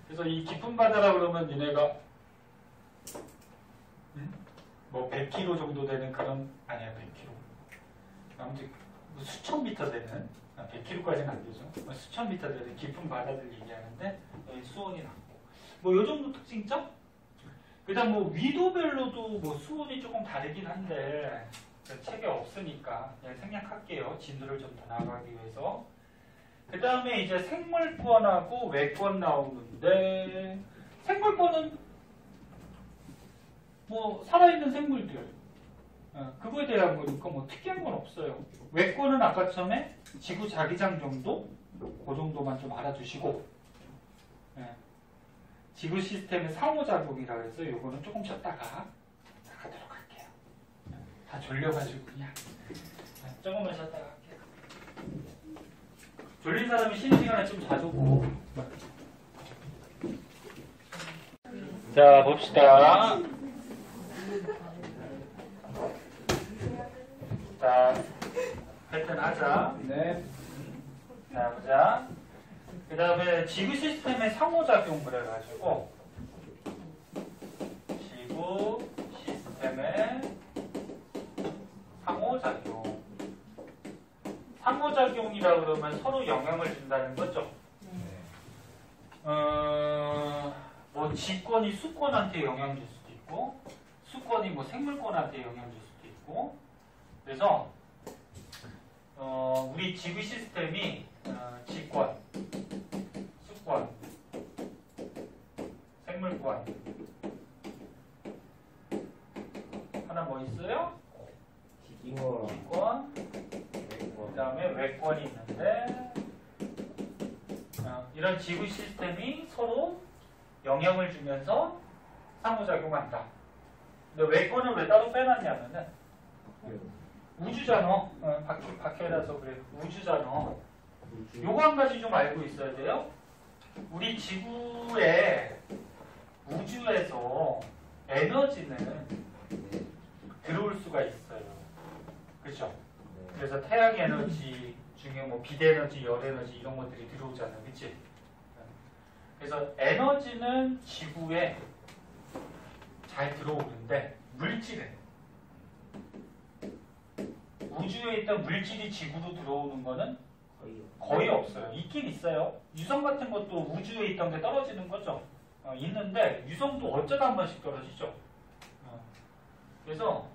그래서 이 깊은 바다라 그러면 니네가 뭐 100km 정도 되는 그런 아니야 100km 아무튼 뭐 수천 미터 되는 100km까지는 안 되죠. 뭐 수천 미터 되는 깊은 바다들 얘기하는데 여기 수온이 낮고 뭐 요 정도 특징점? 그다음 뭐 위도별로도 뭐 수온이 조금 다르긴 한데 책에 없으니까 그냥 생략할게요. 진도를 좀 더 나아가기 위해서. 그 다음에 이제 생물권하고 외권 나오는데 생물권은 뭐 살아있는 생물들 그거에 대한 거니까 뭐 특이한 건 없어요. 외권은 아까 전에 지구 자기장 정도 그 정도만 좀 알아두시고 지구 시스템의 상호작용이라 해서 요거는 조금 쉬었다가 가도록 할게요. 다 졸려가지고 그냥 조금만 쉬었다가 할게요. 졸린 사람이 쉬는 시간에 좀 자주 오고. 자 봅시다. 자 패턴 하자. 네. 자 보자. 그 다음에 지구 시스템의 상호작용 그래가지고 지구 시스템의 상호작용. 상호작용이라 그러면 서로 영향을 준다는 거죠. 뭐 지권이 수권한테 영향 줄 수도 있고 수권이 뭐 생물권한테 영향 줄 수도 있고 그래서 우리 지구 시스템이 지권, 수권, 생물권 하나 뭐 있어요? 지권 그 다음에 외권이 있는데 이런 지구 시스템이 서로 영향을 주면서 상호작용한다. 근데 외권을 왜 따로 빼놨냐면은 우주잖아. 박해라서 그래. 우주잖아. 요거 한 가지 좀 알고 있어야 돼요. 우리 지구에 우주에서 에너지는 들어올 수가 있어요. 그렇죠? 그래서 태양 에너지 중에 뭐 비대에너지, 열에너지 이런 것들이 들어오잖아. 그치? 그래서 에너지는 지구에 잘 들어오는데 물질은 우주에 있던 물질이 지구로 들어오는 거는 거의 없어요. 있긴 있어요. 유성 같은 것도 우주에 있던 게 떨어지는 거죠. 있는데 유성도 어쩌다 한 번씩 떨어지죠. 그래서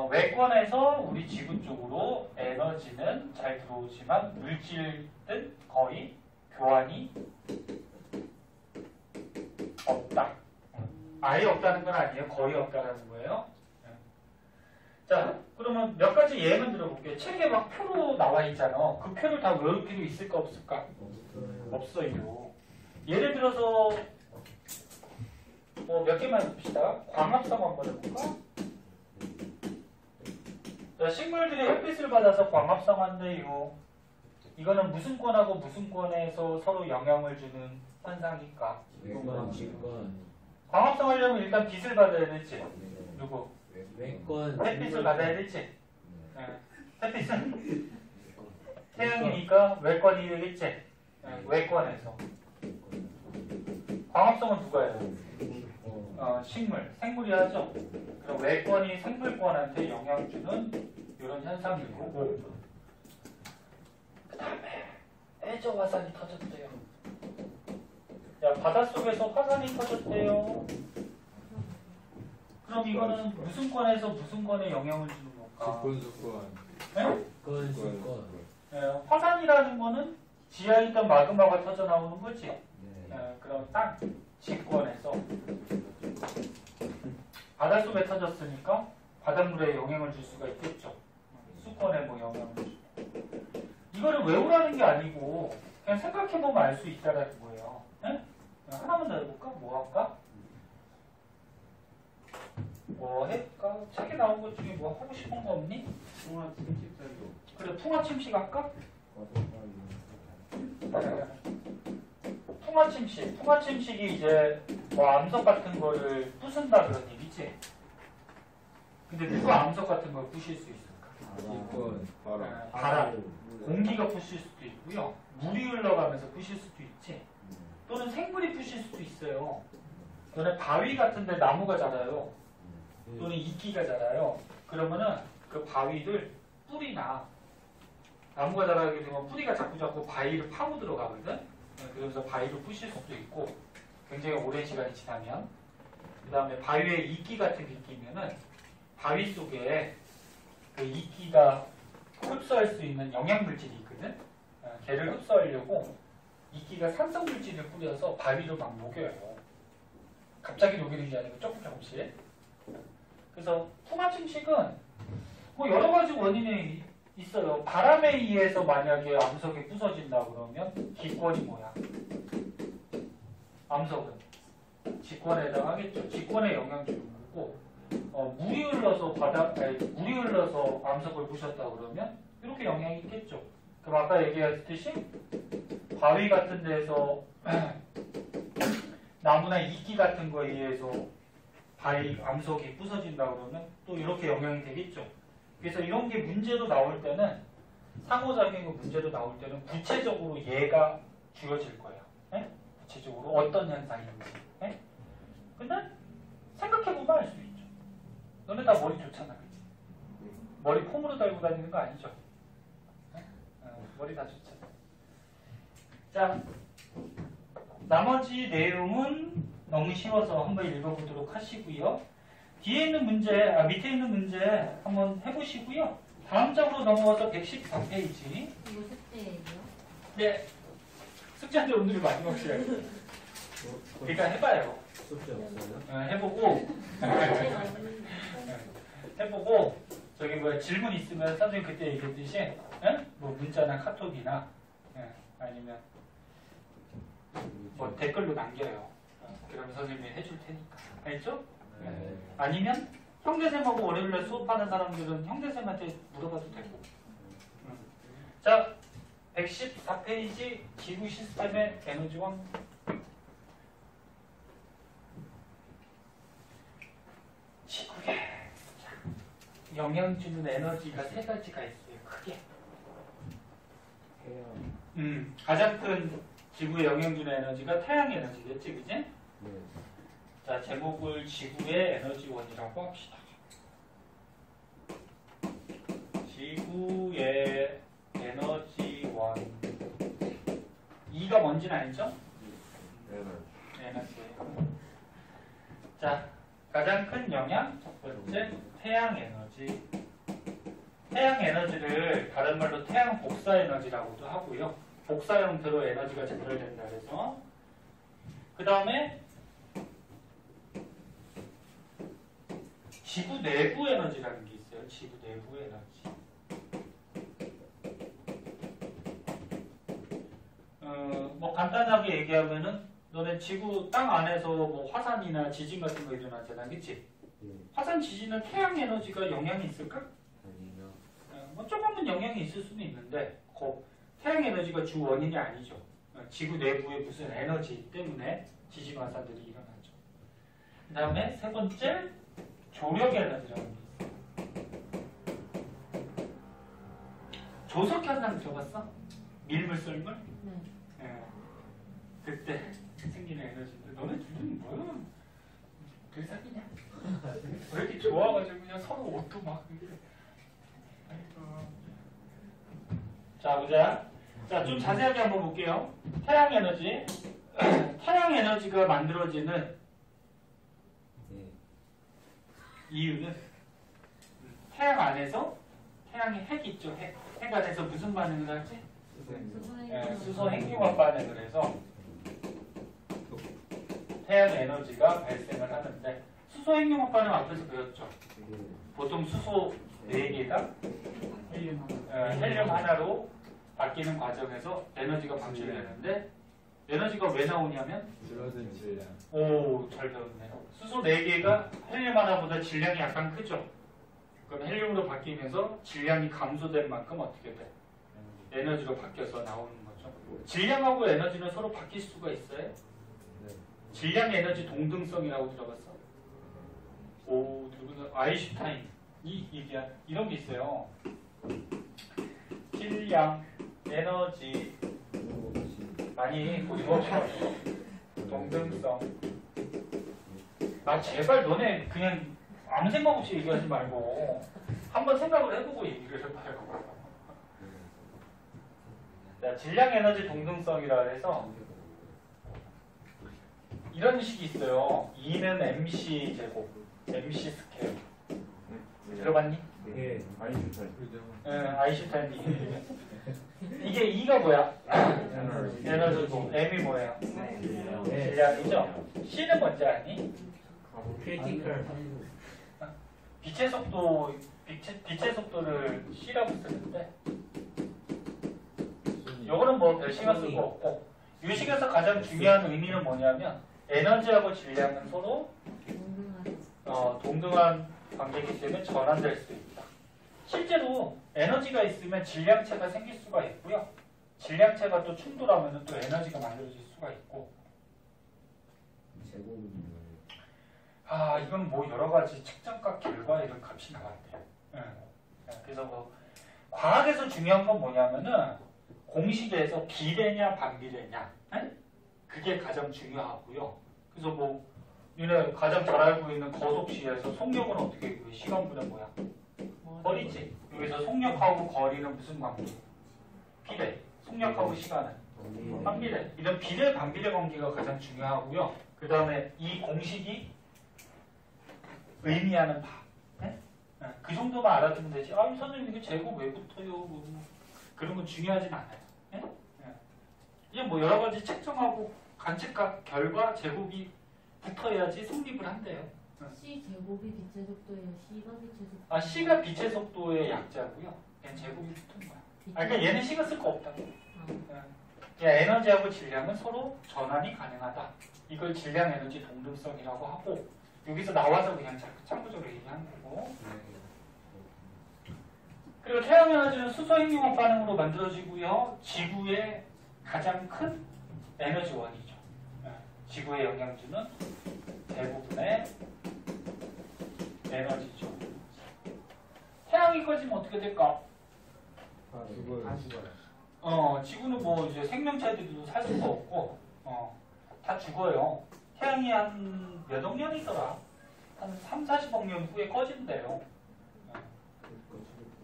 외권에서 우리 지구 쪽으로 에너지는 잘 들어오지만 물질은 거의 교환이 없다. 아예 없다는 건 아니에요. 거의 없다는 거예요. 자, 그러면 몇 가지 예만 들어볼게요. 책에 막 표로 나와 있잖아. 그 표를 다 외울 필요 있을까 없을까? 없어요. 예를 들어서 뭐 몇 개만 봅시다. 광합성 한번 해볼까? 자, 식물들이 햇빛을 받아서 광합성한대요. 이거는 무슨 권하고 무슨 권에서 서로 영향을 주는 현상일까? 광합성하려면 일단 빛을 받아야 되지. 누구? 햇빛을 받아야 되지. 네. 햇빛은 태양이니까 외권이 되겠지. 네. 외권에서. 광합성은 누가 해요? 식물, 생물이 하죠. 그럼 외권이 생물권한테 영향을 주는 이런 현상일 거고. 그 다음에 해저 화산이 터졌대요. 야, 바닷속에서 화산이 터졌대요. 그럼 이거는 무슨 권에서 무슨 권에 영향을 주는 건가? 네? 화산이라는 거는 지하에 있던 마그마가 터져 나오는 거지. 그럼 땅, 직권에서 바닷속에 터졌으니까 바닷물에 영향을 줄 수가 있겠죠. 수권에 뭐 영향을 주고. 이거를 외우라는 게 아니고 그냥 생각해보면 알 수 있다는 거예요. 네? 하나만 더 해볼까? 뭐 할까? 뭐 할까? 책에 나온 것 중에 뭐 하고 싶은 거 없니? 그래, 풍화침식 할까? 풍화침식이 이제 뭐 암석 같은 거를 부순다 그런 얘기지. 근데 누가 암석 같은 걸 부실 수 있을까? 바람, 공기가 부실 수도 있고요. 물이 흘러가면서 부실 수도 있지. 또는 생물이 부실 수도 있어요. 또는 바위 같은 데 나무가 자라요. 또는 이끼가 자라요. 그러면은 그 바위들 뿌리나 나무가 자라게 되면 뿌리가 자꾸 바위를 파고 들어가거든. 그러면서 바위를 부실 수도 있고 굉장히 오랜 시간이 지나면 그 다음에 바위에 이끼 같은 게 끼면은 바위 속에 그 이끼가 흡수할 수 있는 영양물질이 있거든. 걔를 흡수하려고 이끼가 산성물질을 뿌려서 바위를 막 녹여요. 갑자기 녹이는 게 아니고 조금씩. 그래서 풍화침식은 뭐 여러 가지 원인이 있어요. 바람에 의해서 만약에 암석이 부서진다 그러면 기권이 뭐야? 암석은 직권에 해당하겠죠. 직권에 영향 주는 거고, 물이 흘러서 물이 흘러서 암석을 부셨다 그러면 이렇게 영향이 있겠죠. 그럼 아까 얘기했듯이 바위 같은 데서 나무나 이끼 같은 거에 의해서 암석이 부서진다 그러면 또 이렇게 영향이 되겠죠. 그래서 이런 게 문제로 나올 때는 상호작용이 문제로 나올 때는 구체적으로 얘가 주어질 거예요. 네? 구체적으로 어떤 현상인지. 네? 근데 생각해보면 알 수 있죠. 너네 다 머리 좋잖아, 그치? 머리 폼으로 달고 다니는 거 아니죠? 네? 머리 다 좋잖아. 자, 나머지 내용은 너무 쉬워서 한번 읽어보도록 하시고요. 뒤에 있는 문제, 밑에 있는 문제 한번 해보시고요. 다음 장으로 넘어가서 114페이지. 이거 숙제예요? 네. 숙제한테 오늘 마지막 시간이에요. 그러니까 해봐요. 숙제 없어요? 해보고, 저기 뭐야, 질문 있으면 선생님 그때 얘기했듯이, 뭐 문자나 카톡이나, 아니면 뭐 댓글로 남겨요. 그러면 선생님이 해줄 테니까. 알죠? 네. 아니면 형제쌤하고 월요일에 수업하는 사람들은 형제쌤한테 물어봐도 되고. 자, 114페이지 지구 시스템의 에너지원. 지구에 영향 주는 에너지가 세 가지가 있어요. 크게. 가장 큰 지구에 영향 주는 에너지가 태양 에너지겠지, 그지? 네. 자, 제목을 지구의 에너지원이라고 합시다. 지구의 에너지원. E가 뭔지는 알죠? 에너지. 자, 가장 큰 영향 첫 번째 태양 에너지. 태양 에너지를 다른 말로 태양 복사 에너지라고도 하고요. 복사 형태로 에너지가 전달된다 그래서 그 다음에 지구 내부 에너지라는 게 있어요. 지구 내부 에너지. 뭐 간단하게 얘기하면은 너네 지구 땅 안에서 뭐 화산이나 지진 같은 거 일어나잖아, 그치? 화산 지진은 태양 에너지가 영향이 있을까? 아니요. 뭐 조금은 영향이 있을 수는 있는데 태양 에너지가 주 원인이 아니죠. 지구 내부에 무슨 에너지 때문에 지진 화산들이 일어나죠. 그 다음에 세 번째 조력 에너지라는 게 있어요. 조석 현상 들어봤어? 밀물 썰물? 네. 예. 그때 생기는 에너지인데 너네 둘은 뭐야? 둘이 사귀냐? 왜 이렇게 좋아가지고 그냥 서로 옷도 막 이렇게. 아이고. 자 보자. 자 좀 자세하게 한번 볼게요. 태양 에너지. 태양 에너지가 만들어지는 이유는 태양 안에서 태양의 핵 있죠. 핵 안에서 무슨 반응을 하지? 수소 핵융합 반응을 해서 태양 에너지가 발생을 하는데 수소 핵융합 반응 앞에서 배웠죠. 보통 수소 4개가 헬륨 하나로 바뀌는 과정에서 에너지가 방출되는데 에너지가 왜 나오냐면 줄어든 질량. 오, 잘 배웠네요. 수소 4개가 헬륨 하나보다 질량이 약간 크죠. 그럼 헬륨으로 바뀌면서 질량이 감소된 만큼 어떻게 돼? 에너지로 바뀌어서 나오는 거죠. 질량하고 에너지는 서로 바뀔 수가 있어요? 질량 에너지 동등성이라고 들어봤어? 오, 누구는 아인슈타인 이런 게 있어요. 질량, 에너지 많이 보시고 동등성. 아 제발 너네 그냥 아무 생각 없이 얘기하지 말고 한번 생각을 해보고 얘기를 해봐요. 자, 질량 에너지 동등성이라 해서 이런 식이 있어요. E는 MC 제곱, MC 스케일. 들어봤니? 네. 아인슈타인. 아인슈타인. 이게 E가 뭐야? 에너지고 M이 뭐예요? 질량이죠? C는 뭔지 아니? 크리티컬. 빛의 속도를 C라고 쓰는데 이거는 뭐 별 신경 쓸 거 없고 유식에서 가장 중요한 의미는 뭐냐면 에너지하고 질량은 서로 동등한 관계이기 때문에 전환될 수 있다. 실제로 에너지가 있으면 질량체가 생길 수가 있고요. 질량체가 또 충돌하면 또 에너지가 만들어질 수가 있고. 이건 뭐 여러 가지 측정값 결과 이런 값이 나왔대요. 그래서 뭐 과학에서 중요한 건 뭐냐면은 공식에서 비례냐 반비례냐 그게 가장 중요하고요. 그래서 뭐 니네 가장 잘 알고 있는 거속시에서 속력은 어떻게 해? 시간분의 뭐야? 거리지. 여기서 속력하고 거리는 무슨 관계? 비례. 속력하고 시간은 반비례. 이런 비례 반비례 관계가 가장 중요하고요. 그 다음에 이 공식이 의미하는 바. 그 정도만 알아두면 되지. 선생님 이게 제곱 왜 붙어요? 그런 건 중요하진 않아요. 그냥 뭐 여러 가지 측정하고 관측값 결과 제곱이 붙어야지 성립을 한대요. C 제곱이 빛의 속도예요. C가 빛의 속도. C가 빛의 속도의 약자고요. 얘는 제곱이 붙은 거야. 그러니까 얘는 C가 쓸 거 없다고. 에너지하고 질량은 서로 전환이 가능하다. 이걸 질량 에너지 동등성이라고 하고 여기서 나와서 그냥 참고적으로 얘기한 거고. 그리고 태양 에너지는 수소 핵융합 반응으로 만들어지고요. 지구의 가장 큰 에너지원이죠. 지구에 영향 주는 대부분의 에너지죠. 태양이 꺼지면 어떻게 될까? 죽어요. 지구는 뭐 이제 생명체들도 살 수가 없고, 다 죽어요. 태양이 한 몇 억 년이더라? 한 3, 40억 년 후에 꺼진대요.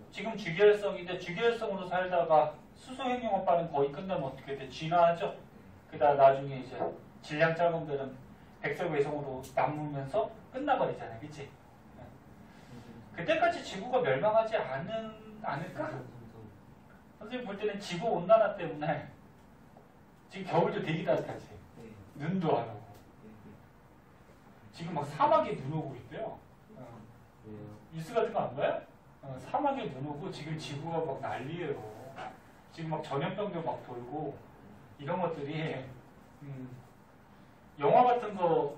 지금 주기활성인데 주기활성으로 살다가 수소 핵융합 반응 거의 끝나면 어떻게 돼? 진화하죠? 그다음 나중에 이제 질량 작은 별은 백색 외성으로 남으면서 끝나. 끝나버리잖아요. 그치? 그때까지 지구가 멸망하지 않을까? 선생님 볼 때는 지구 온난화 때문에 지금 겨울도 되게 따뜻하지. 눈도 안 오고. 지금 막 사막에 눈 오고 있대요. 뉴스 같은 거 안 봐요? 사막에 눈 오고 지금 지구가 막 난리예요. 지금 막 전염병도 막 돌고 이런 것들이 영화 같은 거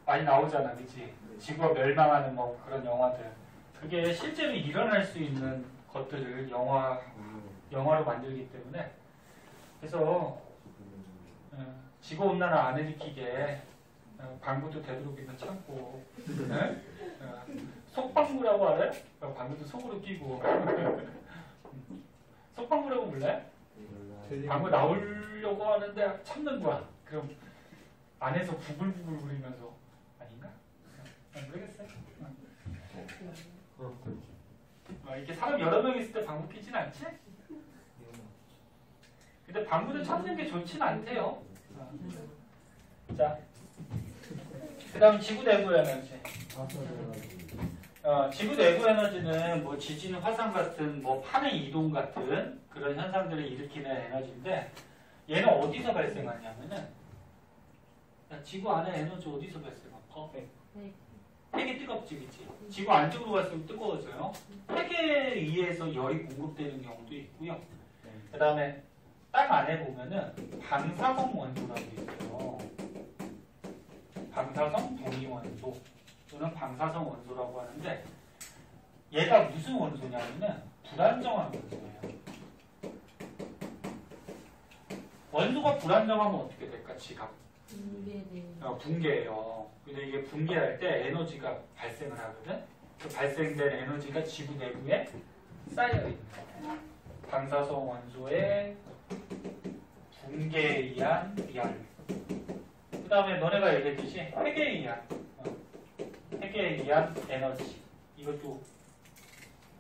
많이 나오잖아, 그치? 지구가 멸망하는 뭐 그런 영화들. 그게 실제로 일어날 수 있는 것들을 영화로 만들기 때문에 그래서 지구 온난화 안 일으키게 방구도 되도록이면 참고 속방구라고 알아요? 방구도 속으로 끼고 속방구라고 몰라요? 방구 나오려고 하는데 참는 거야. 그럼 안에서 부글부글 거리면서 아닌가? 모르겠어요. 이렇게 사람 여러 명 있을 때 방구 끼진 않지? 근데 방구도 참는 게 좋진 않대요. 자, 그 다음 지구 내부 에너지. 지구 내부 에너지는 뭐 지진, 화산 같은 뭐 판의 이동 같은 그런 현상들을 일으키는 에너지인데 얘는 어디서 발생하냐면은 지구 안에 에너지 어디서 발생할까? 핵이 뜨겁지, 그치? 지구 안쪽으로 갈수록 뜨거워져요. 핵에 의해서 열이 공급되는 경우도 있고요. 그 다음에 땅 안에 보면은 방사성 원소라고 있어요. 방사성 동위원소 또는 방사성 원소라고 하는데 얘가 무슨 원소냐면은 불안정한 원소예요. 원소가 불안정하면 어떻게 될까? 지각. 붕괴예요. 근데 이게 붕괴할 때 에너지가 발생을 하거든. 그 발생된 에너지가 지구 내부에 쌓여 있는 거예요. 방사성 원소의 붕괴에 의한 열. 그 다음에 너네가 얘기했듯이 핵에 의한 에너지. 이것도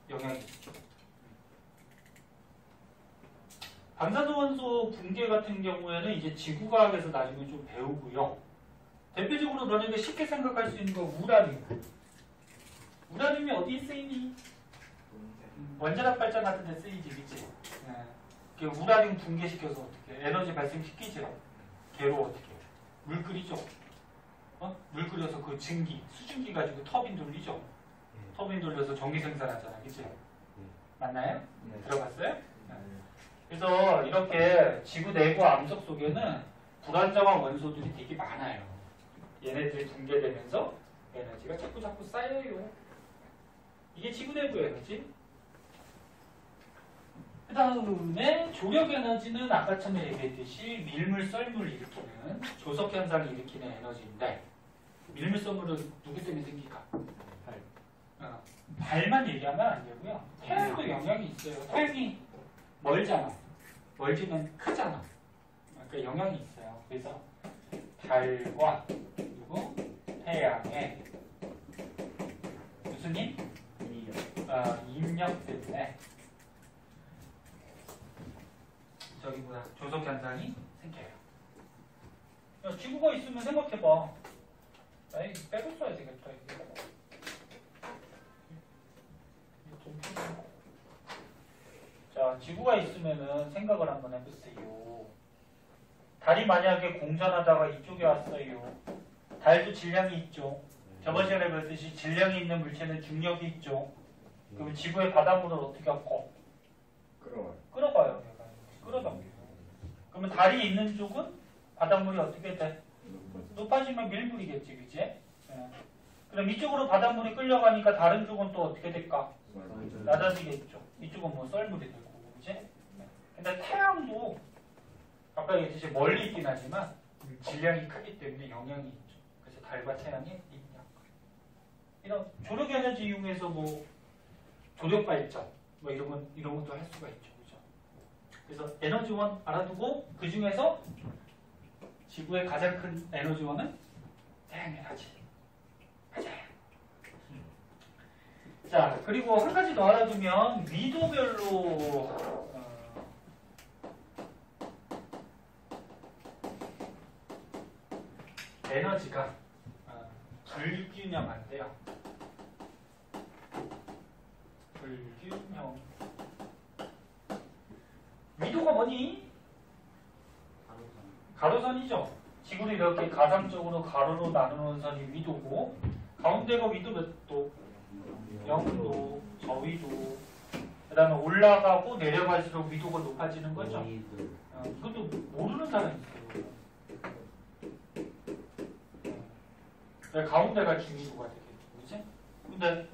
영향이 있죠. 방사성 원소 붕괴 같은 경우에는 이제 지구과학에서 나중에 좀 배우고요. 대표적으로 너네가 쉽게 생각할 수 있는 거 우라늄. 우라늄이 어디에 쓰이니? 원자력 발전 같은 데 쓰이지, 그치? 네. 우라늄 붕괴시켜서 어떻게 에너지 발생시키죠? 걔로 어떻게 물 끓이죠? 물 끓여서 그 증기, 수증기 가지고 터빈 돌리죠? 터빈 돌려서 전기 생산하잖아, 그치? 맞나요? 들어봤어요? 그래서 이렇게 지구 내부 암석 속에는 불안정한 원소들이 되게 많아요. 얘네들이 붕괴되면서 에너지가 자꾸 쌓여요. 이게 지구 내부 에너지. 그 다음에 조력 에너지는 아까 처음에 얘기했듯이 밀물, 썰물 일으키는 조석 현상을 일으키는 에너지인데 밀물, 썰물은 누구 때문에 생길까? 달만 얘기하면 안 되고요. 태양도 영향이 있어요. 태양이 멀잖아. 멀지만 크잖아. 그러니까 영향이 있어요. 그래서 달과 그리고 태양의 무슨 힘? 인력 때문에 저기 뭐야 조석 현상이 생겨요. 지구가 있으면 생각해봐. 에이 빼고 써야 되겠다 이게. 자, 지구가 있으면은 생각을 한번 해보세요. 달이 만약에 공전하다가 이쪽에 왔어요. 달도 질량이 있죠. 저번 시간에 배웠듯이 질량이 있는 물체는 중력이 있죠. 그럼 지구의 바닷물을 어떻게 할까? 끌어가요. 끌어당겨요. 그러면 달이 있는 쪽은 바닷물이 어떻게 돼? 높아지면 밀물이겠지, 그치? 네. 그럼 이쪽으로 바닷물이 끌려가니까 다른 쪽은 또 어떻게 될까? 낮아지겠죠. 이쪽은 뭐 썰물이 되고, 그치? 네. 근데 태양도 아까 얘기했듯이 멀리 있긴 하지만 질량이 크기 때문에 영향이 있죠. 그래서 달과 태양의 인력. 이런 조력 에너지 이용해서 뭐 조력 발전 뭐 이런 것도 할 수가 있죠. 그죠? 그래서 에너지원 알아두고 그 중에서 지구의 가장 큰 에너지원은 태양 에너지. 맞아요. 자, 그리고 한 가지 더 알아두면 위도별로 에너지가 불균형한데요. 불균형. 위도가 뭐니? 가로선이죠. 지구를 이렇게 가상적으로 가로로 나누는 선이 위도고 가운데가 위도 몇 도? 0도, 저위도. 그 다음에 올라가고 내려갈수록 위도가 높아지는 거죠. 이것도 모르는 사람이 있어요. 가운데가 중위도가 되겠죠. 그치? 근데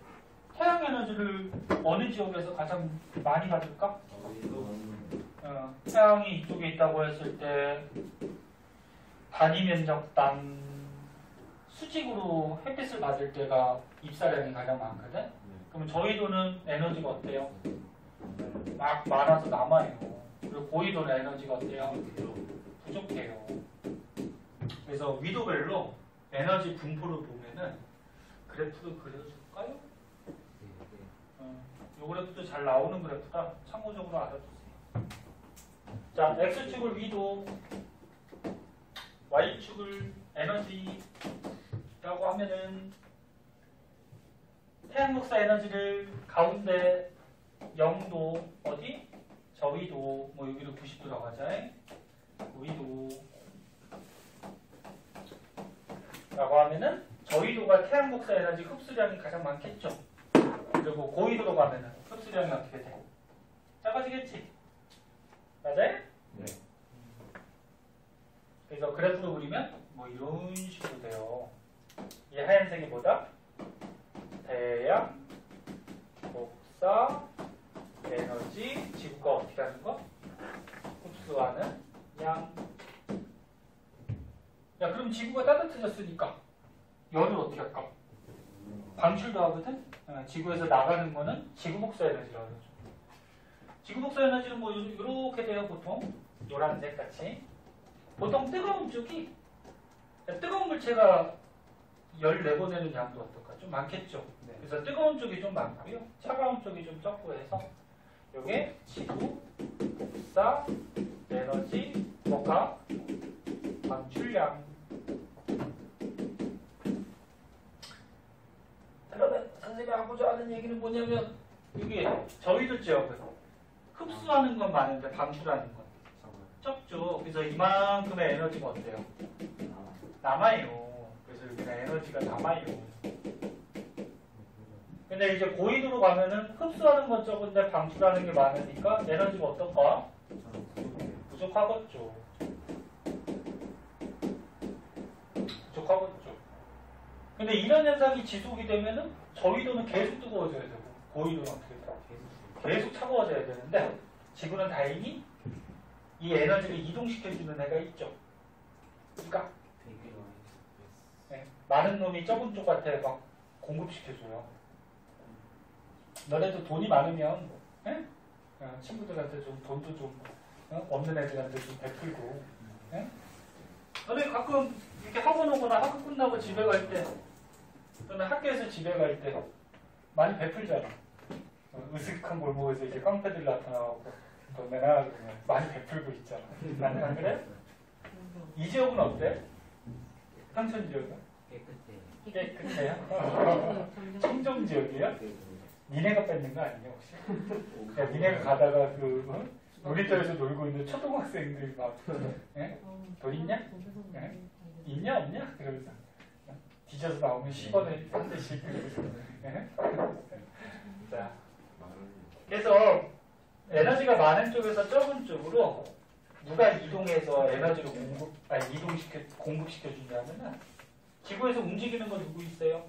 태양 에너지를 어느 지역에서 가장 많이 받을까? 태양이 이쪽에 있다고 했을 때 단위 면적당 수직으로 햇빛을 받을 때가 입사량이 가장 많거든? 그럼 저희도는 에너지가 어때요? 막 많아서 남아요. 그리고 고위도는 에너지가 어때요? 부족해요. 그래서 위도별로 에너지 분포를 보면은 그래프를 그려줄까요? 이 그래프도 잘 나오는 그래프다. 참고적으로 알아두세요. 자, X축을 위도, Y축을 에너지라고 하면은 태양 복사 에너지를 가운데 0도 어디? 저위도 뭐 여기로 90도 가자. 위도 라고 하면은 저위도가 태양 복사 에너지 흡수량이 가장 많겠죠. 그리고 고위도로 가면은 흡수량이 어떻게 돼? 작아지겠지. 맞아요? 네. 그래서 그래프로 그리면 뭐 이런 식으로 돼요. 이 하얀색이 뭐다? 태양 복사 에너지 지구가 어떻게 하는 거? 흡수하는 양. 야, 그럼 지구가 따뜻해졌으니까 열을 어떻게 할까? 방출도 하거든? 지구에서 나가는 거는 지구 복사 에너지라고 하죠. 지구 복사 에너지는 뭐 이렇게 돼요, 보통. 노란색 같이. 보통 뜨거운 쪽이, 뜨거운 물체가 열 내보내는 양도 어떨까? 좀 많겠죠. 그래서 뜨거운 쪽이 좀 많고요. 차가운 쪽이 좀 적고 해서 이게 지구 복사 에너지 뭐가 방출량. 그러면 선생님이 하고자 하는 얘기는 뭐냐면 이게 저희들 지역은 흡수하는 건 많은데 방출하는 건 적죠. 그래서 이만큼의 에너지가 어때요? 남아요. 그래서 여기는 에너지가 남아요. 근데 이제 고위도로 가면은 흡수하는 건 적은데 방출하는 게 많으니까 에너지가 어떨까? 부족하겠죠. 부족하겠죠. 근데 이런 현상이 지속이 되면은 저위도는 계속 뜨거워져야 되고 고위도는 어떻게 돼요? 계속 차가워져야 되는데 지구는 다행히 이 에너지를 이동시켜주는 애가 있죠. 그러니까 네, 많은 놈이 적은 쪽한테 막 공급시켜줘요. 너네도 돈이 많으면 네? 친구들한테 좀 돈도 좀 없는 애들한테 좀 베풀고 네? 너네 가끔 이렇게 학원 오거나 학교 끝나고 집에 갈 때 또는 학교에서 집에 갈 때 많이 베풀잖아. 으슥한 골목에서 이제 깡패들 나타나고 돈 내놔 그러면 많이 베풀고 있잖아. 안 그래? 이 지역은 어때? 평촌 지역은? 깨끗해요? 청정 지역이야? 니네가 뺏는 거 아니냐 혹시? 야, 니네가 가다가 그 놀이터에서 놀고 있는 초등학생들 막 돈 있냐? 있냐 없냐? 그러면서 뒤져서 나오면 10원에 한 대씩 자, 그래서 에너지가 많은 쪽에서 적은 쪽으로 누가 이동해서 에너지를 공급시켜 주냐면은 지구에서 움직이는 거 누구 있어요?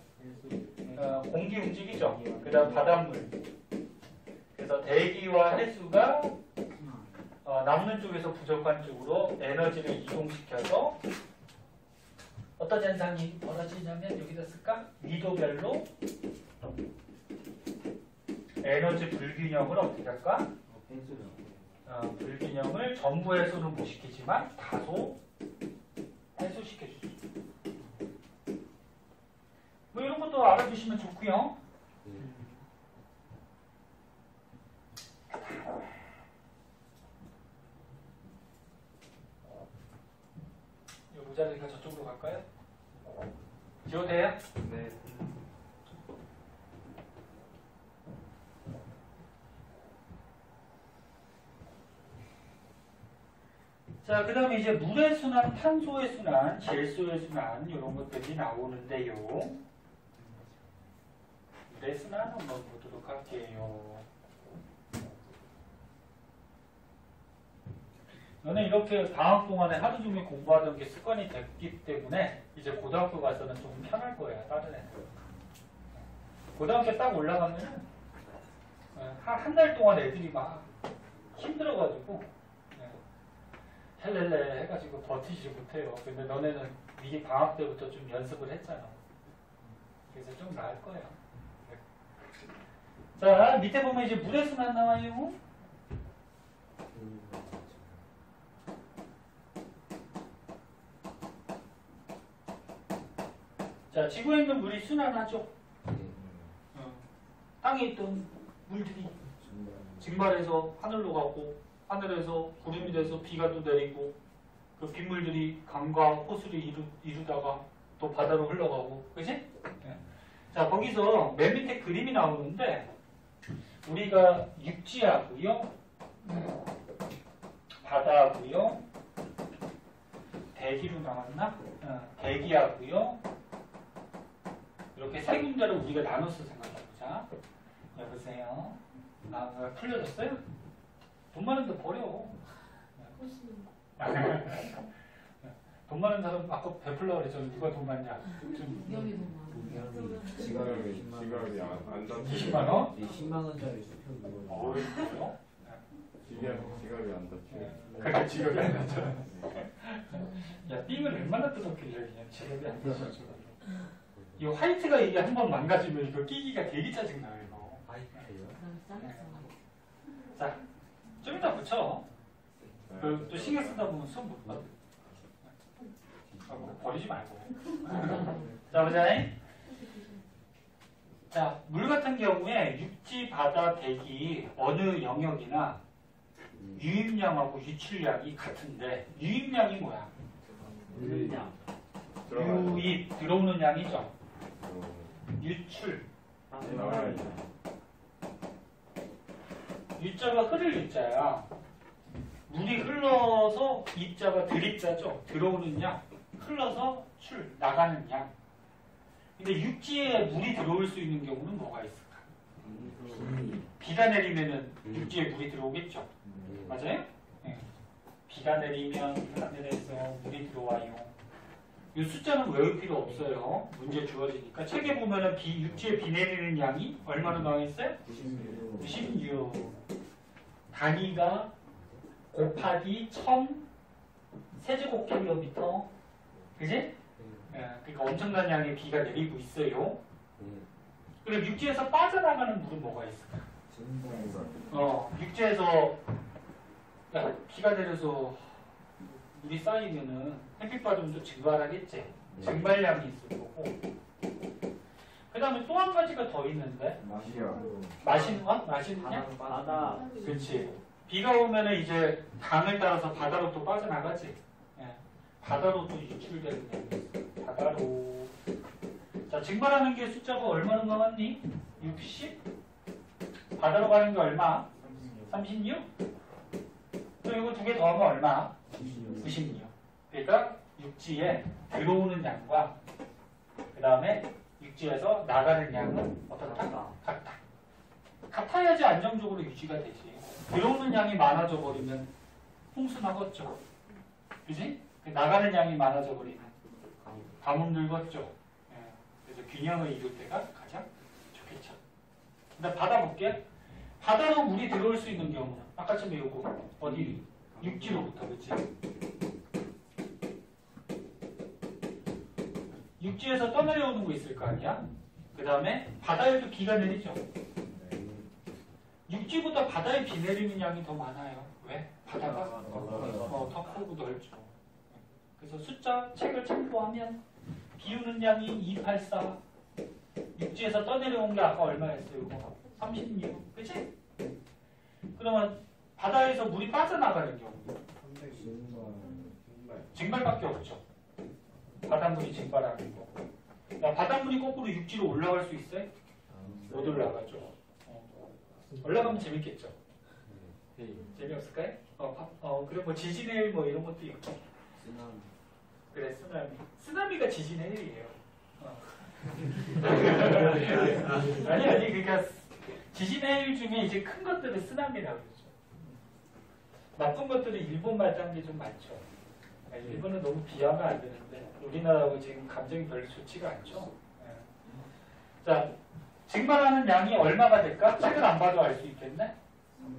공기 움직이죠. 그 다음 바닷물. 그래서 대기와 해수가 남는 쪽에서 부족한 쪽으로 에너지를 이동시켜서 어떤 현상이 벌어지냐면 여기다 쓸까? 위도별로 에너지 불균형을 어떻게 할까? 불균형을 전부 해소는 못 시키지만 다소 해소시켜주죠. 뭐 이런 것도 알아두시면 좋고요. 이 모자리가 저쪽으로 갈까요? 지워도 돼요? 네. 자, 그 다음에 이제 물의 순환, 탄소의 순환, 질소의 순환 이런 것들이 나오는데요. 물의 순환 한번 보도록 할게요. 너는 이렇게 방학 동안에 하루 종일 공부하던 게 습관이 됐기 때문에 이제 고등학교 가서는 좀 편할 거야, 다른 애들. 고등학교 딱 올라가면 한 달 동안 애들이 막 힘들어가지고 헬렐레 해가지고 버티지 못해요. 근데 너네는 미리 방학 때부터 좀 연습을 했잖아. 그래서 좀 나을 거야. 자, 밑에 보면 이제 물의 순환 나와요. 자, 지구에 있는 물이 순환하죠. 땅에 있던 물들이 증발해서 하늘로 가고 하늘에서 구름이 돼서 비가 또 내리고 그 빗물들이 강과 호수를 이루다가 또 바다로 흘러가고, 그치? 네. 자, 거기서 맨 밑에 그림이 나오는데 우리가 육지하고요, 바다하고요, 대기로 나왔나? 대기하고요, 이렇게 세 군데를 우리가 나눠서 생각해보자. 여보세요? 아, 풀려졌어요? 돈 많은데 버려. 돈 많은 사람 아까 베풀려고 그랬잖아. 누가 돈 많냐? 좀 구경이 너무 많아. 지갑이 안 닫혀. 20만 원? 10만 원짜리 수표 그거. 어이구요? 지갑이 안 닫혀. 그래, 지갑이 안 닫혀. 야, 삥을 얼마나 뜯었길래 그냥 지갑이 안 닫혀. 이 화이트가 이게 한번 망가지면 이거 끼기가 되게 짜증나요, 이거. 화이트요? 난 쌀. 자, 좀 이따 붙여. 또 신경 쓰다 보면 수업 못 받아. 버리지 말고. 자, 보자. 자, 물 같은 경우에 육지, 바다, 대기 어느 영역이나 유입량하고 유출량이 같은데 유입량이 뭐야? 물량. 유입, 들어오는 양이죠. 유출. 유자가 흐를 유자야. 물이 흘러서 입자가 들입자죠. 들어오는 양, 흘러서 출, 나가는 양. 근데 육지에 물이 들어올 수 있는 경우는 뭐가 있을까? 비가 내리면은 육지에 물이 들어오겠죠. 맞아요? 네. 비가 내리면 하늘에서 물이 들어와요. 이 숫자는 외울 필요 없어요. 문제 주어지니까. 책에 보면은 육지에 비 내리는 양이 얼마나 나와 있어요? 96. 단위가 곱하기 1000 세제곱킬로미터. 그지? 예, 그러니까 엄청난 양의 비가 내리고 있어요. 그리고 육지에서 빠져나가는 물은 뭐가 있을까? 육지에서 비가 내려서 물이 쌓이면은 햇빛 받으면 또 증발하겠지. 증발량이 있을 거고. 그 다음에 또 한 가지가 더 있는데. 마시는 거? 마시는 양? 바다. 그렇지. 비가 오면은 이제 강을 따라서 바다로 또 빠져나가지. 예. 바다로 또 유출되는 양이 있어. 바다로. 자, 증발하는 게 숫자가 얼마나 나왔니? 60? 바다로 가는 게 얼마? 36? 또 이거 두 개 더하면 얼마? 96. 그러니까 육지에 들어오는 양과 그 다음에 육지에서 나가는 양은 어떻다? 같다. 같아야지 안정적으로 유지가 되지. 들어오는 양이 많아져 버리면 홍수 나겠죠. 그지? 나가는 양이 많아져 버리면 가뭄 들겠죠. 예. 그래서 균형을 이룰 때가 가장 좋겠죠. 근데 바다 볼게. 바다로 물이 들어올 수 있는 경우는 아까처럼 이거 어디? 육지로부터. 그치? 육지에서 떠내려오는 거 있을 거 아니야? 그 다음에 바다에도 비가 내리죠. 육지보다 바다에 비 내리는 양이 더 많아요. 왜? 바다가 더 크고 넓죠. 그래서 숫자 책을 참고하면 비 오는 양이 284. 육지에서 떠내려온 게 아까 얼마였어요? 36. 그치? 그러면 바다에서 물이 빠져나가는 경우 증발밖에 없죠. 바닷물이 증발하는 거. 야, 바닷물이 거꾸로 육지로 올라갈 수 있어요? 못 올라가죠. 올라가면 재밌겠죠. 재미없을까요? 그래 뭐 지진해일 뭐 이런 것도 있고. 쓰나미. 그래 쓰나미. 쓰나미가 지진해일이에요. 아니 그러니까 지진해일 중에 이제 큰 것들을 쓰나미라고 그러죠. 나쁜 것들은 일본말 딴 게 좀 많죠. 일본은 너무 비하면 안 되는데 우리나라하고 지금 감정이 별로 좋지가 않죠. 자, 증발하는 양이 얼마가 될까? 책을 안 봐도 알 수 있겠네.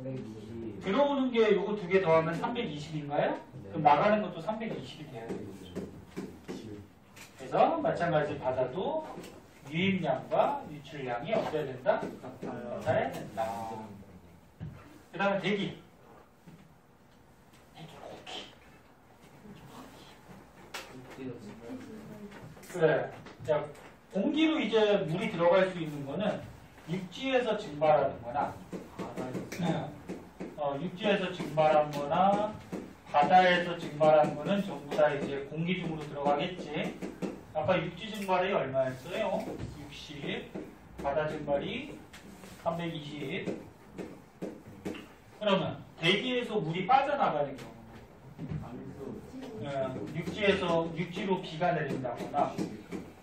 320. 들어오는 게 요거 두 개 더하면 320인가요? 그럼 나가는 것도 320이 돼야 되겠죠. 그래서 마찬가지 받아도 유입량과 유출량이 어때야 된다? 같아야 된다. 그 다음에 대기. 그래. 자, 공기로 이제 물이 들어갈 수 있는 거는 육지에서 증발하는 거나, 육지에서 증발한 거나, 바다에서 증발한 거는 전부 다 이제 공기 중으로 들어가겠지. 아까 육지 증발이 얼마였어요? 60. 바다 증발이 320. 그러면 대기에서 물이 빠져나가는 경우. 육지에서 육지로 비가 내린다거나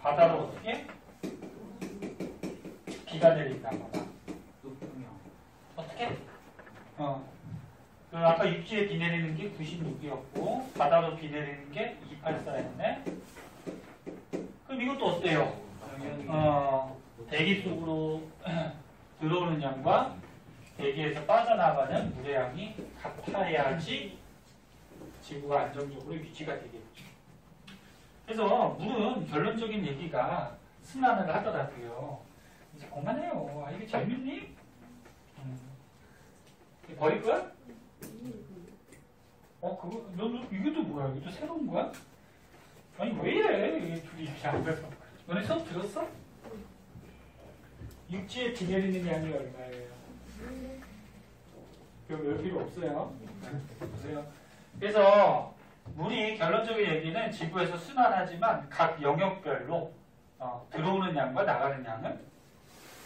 바다로 어떻게 비가 내린다거나 어떻게? 그 아까 육지에 비 내리는 게 96이었고 바다로 비 내리는 게 284였네. 그럼 이것도 어때요? 대기 속으로 들어오는 양과 대기에서 빠져나가는 물의 양이 같아야지 지구가 안정적으로 유지가 되겠죠. 그래서 물은 결론적인 얘기가 순환을 하더라고요. 이제 그만해요. 이게 재밌니? 버릴 거야? 이게 또 뭐야? 이게 또 새로운 거야? 아니 왜 이래? 이게 둘이 이렇게 앉아서. 너네 수업 들었어? 육지에 비 내리는 양이 얼마예요? 그럼 몇 필요 없어요. 보세요. 그래서 물이 결론적인 얘기는 지구에서 순환하지만 각 영역별로 들어오는 양과 나가는 양은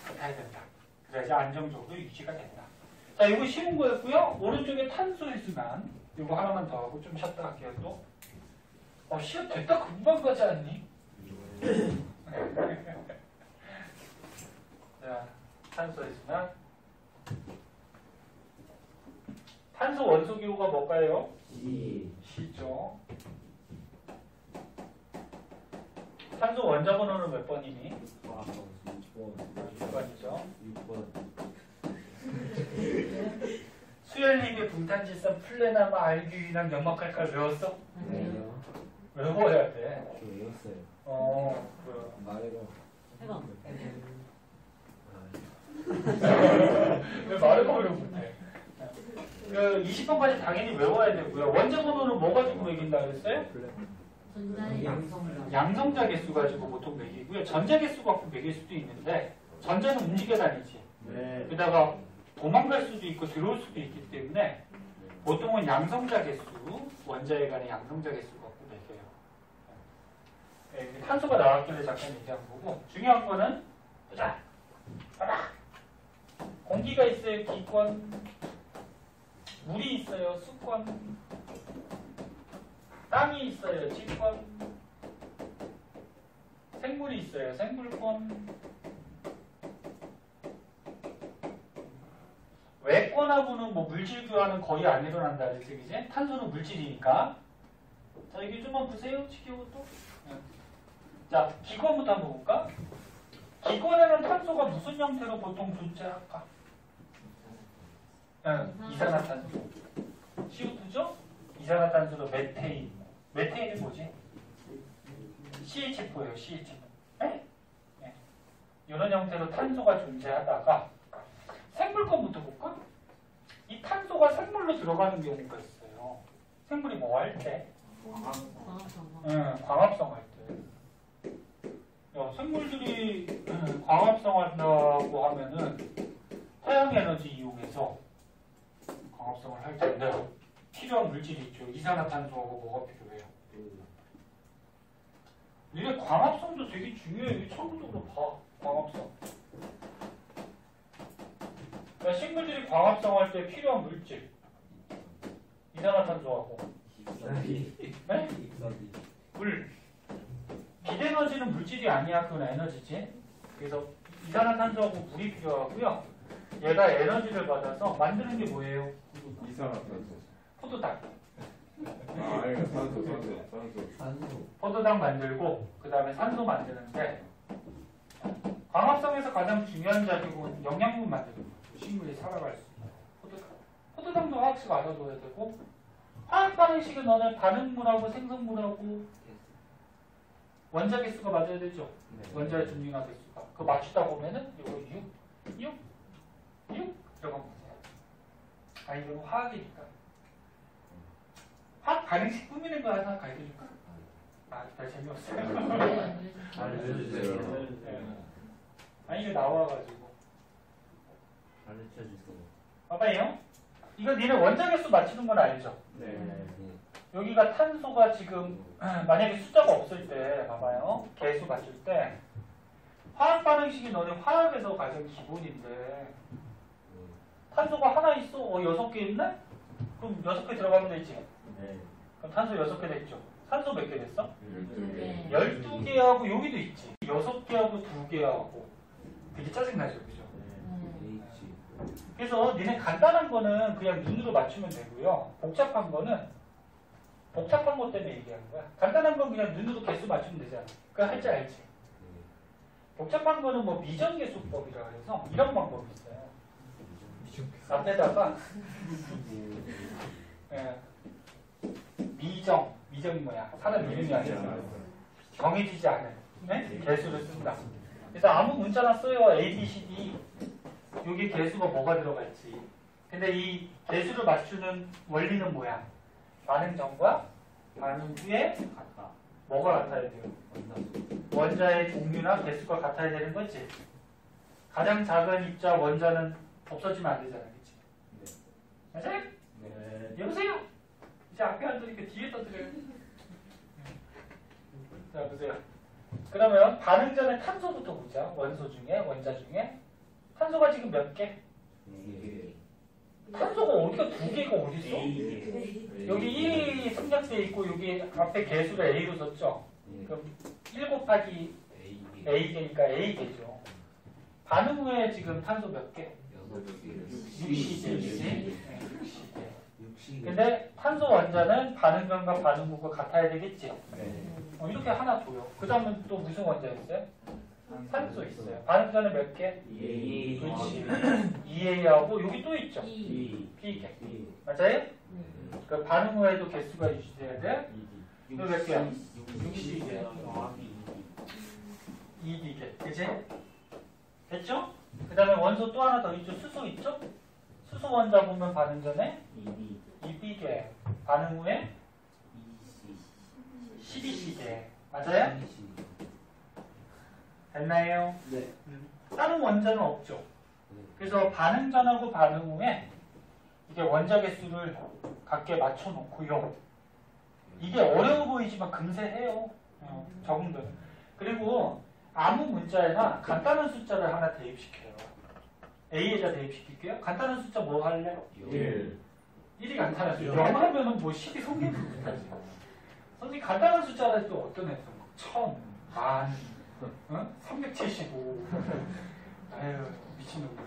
같아야 된다. 그래야지 안정적으로 유지가 된다. 자, 이거 쉬운 거였고요. 오른쪽에 탄소의 순환. 이거 하나만 더 하고 좀 쉬었다 할게요. 또. 시험 됐다 금방 가지 않니? 자, 탄소의 순환. 탄소 원소 기호가 뭘까요? C죠. 탄소 원자 번호는 몇 번이니? 6번이죠. 6번. 수열림의 분탄질산 플레나마 알기유랑 연막칼칼 외웠어? 아니요. 외워야 돼. 저 외웠어요. 말해봐. 해봐. 왜 말을 하려고 못해? 20번까지 당연히 외워야 되고요. 원자 번호는 뭐 가지고 매긴다 그랬어요? 양성자 개수 가지고 보통 매기고요. 전자 개수 갖고 매길 수도 있는데 전자는 움직여 다니지. 네. 게다가 도망갈 수도 있고 들어올 수도 있기 때문에 보통은 양성자 개수, 원자에 관한 양성자 개수 갖고 매겨요. 네, 탄소가 나왔길래 잠깐 얘기한 거고 중요한 거는 보자. 봐봐. 공기가 있어요. 기권. 물이 있어요. 수권. 땅이 있어요. 지권. 생물이 있어요. 생물권. 외권하고는 뭐 물질 교환은 거의 안 일어난다 그랬지, 그지? 탄소는 물질이니까. 자, 이게 좀만 보세요. 지켜보고. 자, 기권부터 한번 볼까? 기권에는 탄소가 무슨 형태로 보통 존재할까? 이산화탄소. CO2죠? 이산화탄소로 메테인. 메테인이 뭐지? CH4예요, CH4. 네? 네. 이런 형태로 탄소가 존재하다가 생물권부터 볼까? 이 탄소가 생물로 들어가는 경우가 있어요. 생물이 뭐 할 때? 광합성 할 때. 생물들이 광합성 한다고 하면은 태양에너지 이용해서 광합성을 할 텐데 필요한 물질이 있죠. 이산화탄소하고 뭐가 필요해요? 이게 광합성도 되게 중요해요. 처음부터 봐. 광합성. 그러니까 식물들이 광합성할 때 필요한 물질. 이산화탄소하고 네? 물. 비대에너지는 물질이 아니야. 그건 에너지지. 그래서 이산화탄소하고 물이 필요하고요. 얘가 에너지를 받아서 만드는 게 뭐예요? 이산화탄소. 포도당. 이거 산소. 포도당 만들고 그 다음에 산소 만드는데 광합성에서 가장 중요한 작용은 영양분 만드는 거예요. 식물이 살아갈 수 있는 포도당. 포도당도 화학식 알아둬야 되고 화학 반응식은 너네 반응물하고 생성물하고 원자 개수가 맞아야 되죠. 원자의 중량화 개수가. 그거 맞추다 보면은 이거 6 들어가면 돼요. 아 이건 화학이니까. 화학 반응식 꾸미는 거 하나 가르쳐줄까? 아 별 재미없어요. 알려주세요. 아니 이거 나와가지고. 알려주세요. 봐봐요. 이거 니네 원자 개수 맞추는 건 알죠? 네. 여기가 탄소가 지금 만약에 숫자가 없을 때 봐봐요. 개수 맞출 때 화학 반응식이 너네 화학에서 가장 기본인데 탄소가 하나 있어? 6개 있네? 그럼 6개 들어가면 되지. 네. 그럼 탄소 6개 됐죠. 산소 몇 개 됐어? 12개. 12개하고 여기도 있지. 6개하고 2개하고 되게 짜증나죠. 그죠? H. 그래서 니네 간단한 거는 그냥 눈으로 맞추면 되고요. 복잡한 것 때문에 얘기하는 거야. 간단한 건 그냥 눈으로 개수 맞추면 되잖아. 그거 할 줄 알지. 복잡한 거는 뭐 미정계수법이라 해서 이런 방법이 있어요. 앞에다가 예, 미정이 뭐야? 사람 이름이 아니라 정해지지 않은 네? 개수를 쓴다. 그래서 아무 문자나 써요. A, B, C, D. 여기 개수가 뭐가 들어갈지. 근데 이 개수를 맞추는 원리는 뭐야? 반응 전과 반응 후에 뭐가 같아야 돼요? 원자의 종류나 개수가 같아야 되는 거지. 가장 작은 입자 원자는 없어지면 안 되잖아, 그치? 맞아요? 네. 여보세요? 이제 앞에 앉으니까 뒤에 떠들어요. 자, 보세요. 그러면 반응 전에 탄소부터 보자. 원자 중에. 탄소가 지금 몇 개? 탄소가 어디가 2개가 어디 있어? 여기 1이 생략되어 있고 여기 앞에 개수를 A로 썼죠? 그럼 1 곱하기 A개니까 A개죠. 반응 후에 지금 탄소 몇 개? 6C개. 근데 탄소 원자는 반응 전과 반응 후가 같아야 되겠지? 이렇게 하나 둬요. 그 다음은 또 무슨 원자 있어요? 산소 있어요. 반응 전에 몇 개? 그렇지. 2A하고 여기 또 있죠? B개. 맞아요? 그 반응 후에도 개수가 유지돼야 돼? 이거 몇 개야? 60개. 2B개. 그치? 됐죠? 그 다음에 원소 또 하나 더 있죠? 수소 있죠? 수소 원자 보면 반응 전에 2B개. 반응 후에 12C개. 맞아요? 됐나요? 네. 다른 원자는 없죠. 그래서 반응 전하고 반응 후에 이게 원자 개수를 각게 맞춰 놓고요. 이게 어려워 보이지만 금세 해요. 적응들. 그리고 아무 문자에나 간단한 숫자를 하나 대입시켜요. A에다 대입시킬게요. 간단한 숫자 뭐 할래? 1이 간단한 숫자. 0 하면은 뭐 10이 성립을 못하지. 선생님 간단한 숫자를 또 어떤 애들? 1000, 10,000, 375. 아유 미친놈이다.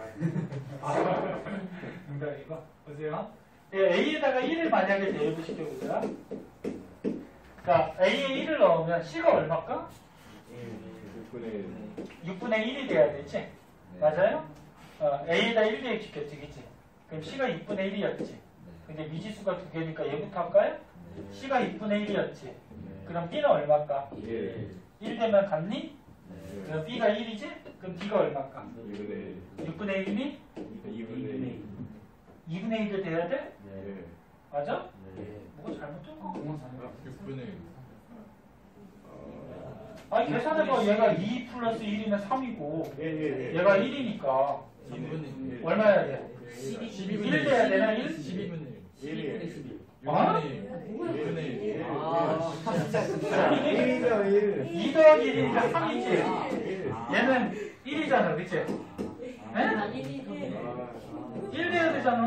농담이고 보세요. A에다가 1을 만약에 대입을 시켜보자. 그러니까 A에 1을 넣으면 C가 얼마일까? 6분의 1이 돼야 되지? 맞아요? A에다 1 대입시켰지, 그치? 그럼 C가 6분의 1이었지? 근데 미지수가 2개니까 얘부터 할까요? C가 6분의 1이었지? 그럼 B는 얼마일까? 1 되면 같니? 그럼 B가 1이지? 그럼 B가 얼마일까? 6분의 1이니? 2분의 1이 돼야 돼? 맞아? 뭐가 잘못된 거? 6분의 아니 계산해봐. 얘가 2 플러스 1이면 3이고 얘가 1이니까 3분의 얼마야 돼? 1 돼야 되나? 1? 12분의 1. 어? 6분의 1. 2 더하기 1이니까 3이지. 얘는 1이잖아, 그치? 네? 1 돼야 되잖아.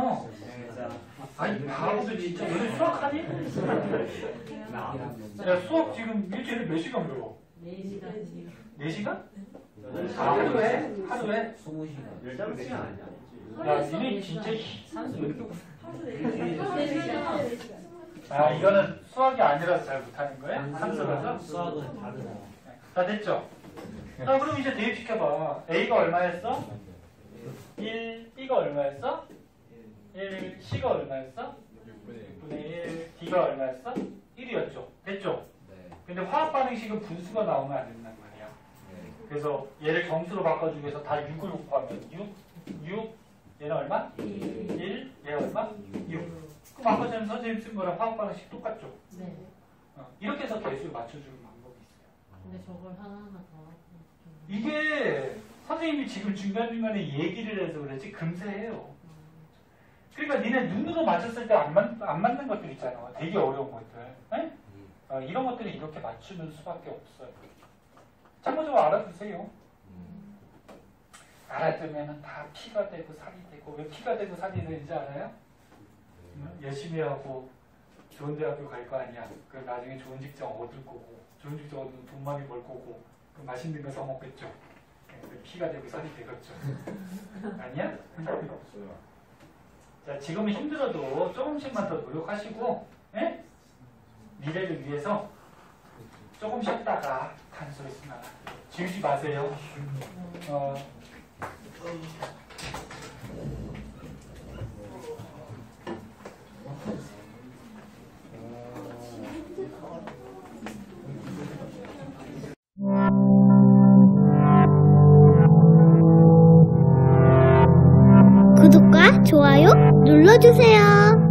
아니 바보들 진짜 너네 수학하니? 야 수학 지금 일주일에 몇 시간 배워? 4시간이요. 4시간? 아, 하루에? 하루에? 20시간. 야 니네 진짜 산수 왜 이렇게 아 이거는 수학이 아니라서 잘 못하는 거야? 산수라서? 수학은 다르다. 다 됐죠? 자 그럼 이제 대입시켜봐. A가 얼마였어? 1, B가 얼마였어? 1, C가 얼마였어? 6분의 1, D가 얼마였어? 1이었죠. 됐죠? 네. 근데 화학 반응식은 분수가 나오면 안 된단 말이야. 그래서 얘를 정수로 바꿔주기 위해서 다 6을 곱하면 6, 얘는 얼마? 1, 얘 얼마? 6. 그럼 아까 전에 선생님 쓴 거랑 화학 반응식 똑같죠? 네. 이렇게 해서 개수를 맞춰주는 방법이 있어요. 근데 저걸 하나하나 더. 이게 선생님이 지금 중간중간에 얘기를 해서 그렇지 금세 해요. 그러니까 니네 눈으로 맞췄을 때 안 맞는 것들 있잖아. 되게 어려운 것들. 네? 이런 것들이 이렇게 맞추는 수밖에 없어요. 참고적으로 알아두세요. 알아두면 다 피가 되고 살이 되고. 왜 피가 되고 살이 되는지 알아요? 열심히 하고 좋은 대학교 갈 거 아니야. 그럼 나중에 좋은 직장 얻을 거고, 좋은 직장 얻으면 돈 많이 벌 거고, 그럼 맛있는 거 사 먹겠죠. 피가 되고 살이 되겠죠. 아니야? 자, 지금은 힘들어도 조금씩만 더 노력하시고, 예? 미래를 위해서 조금 쉬었다가 하는 소리 쓰면 지우지 마세요. 구독과 좋아요 눌러주세요.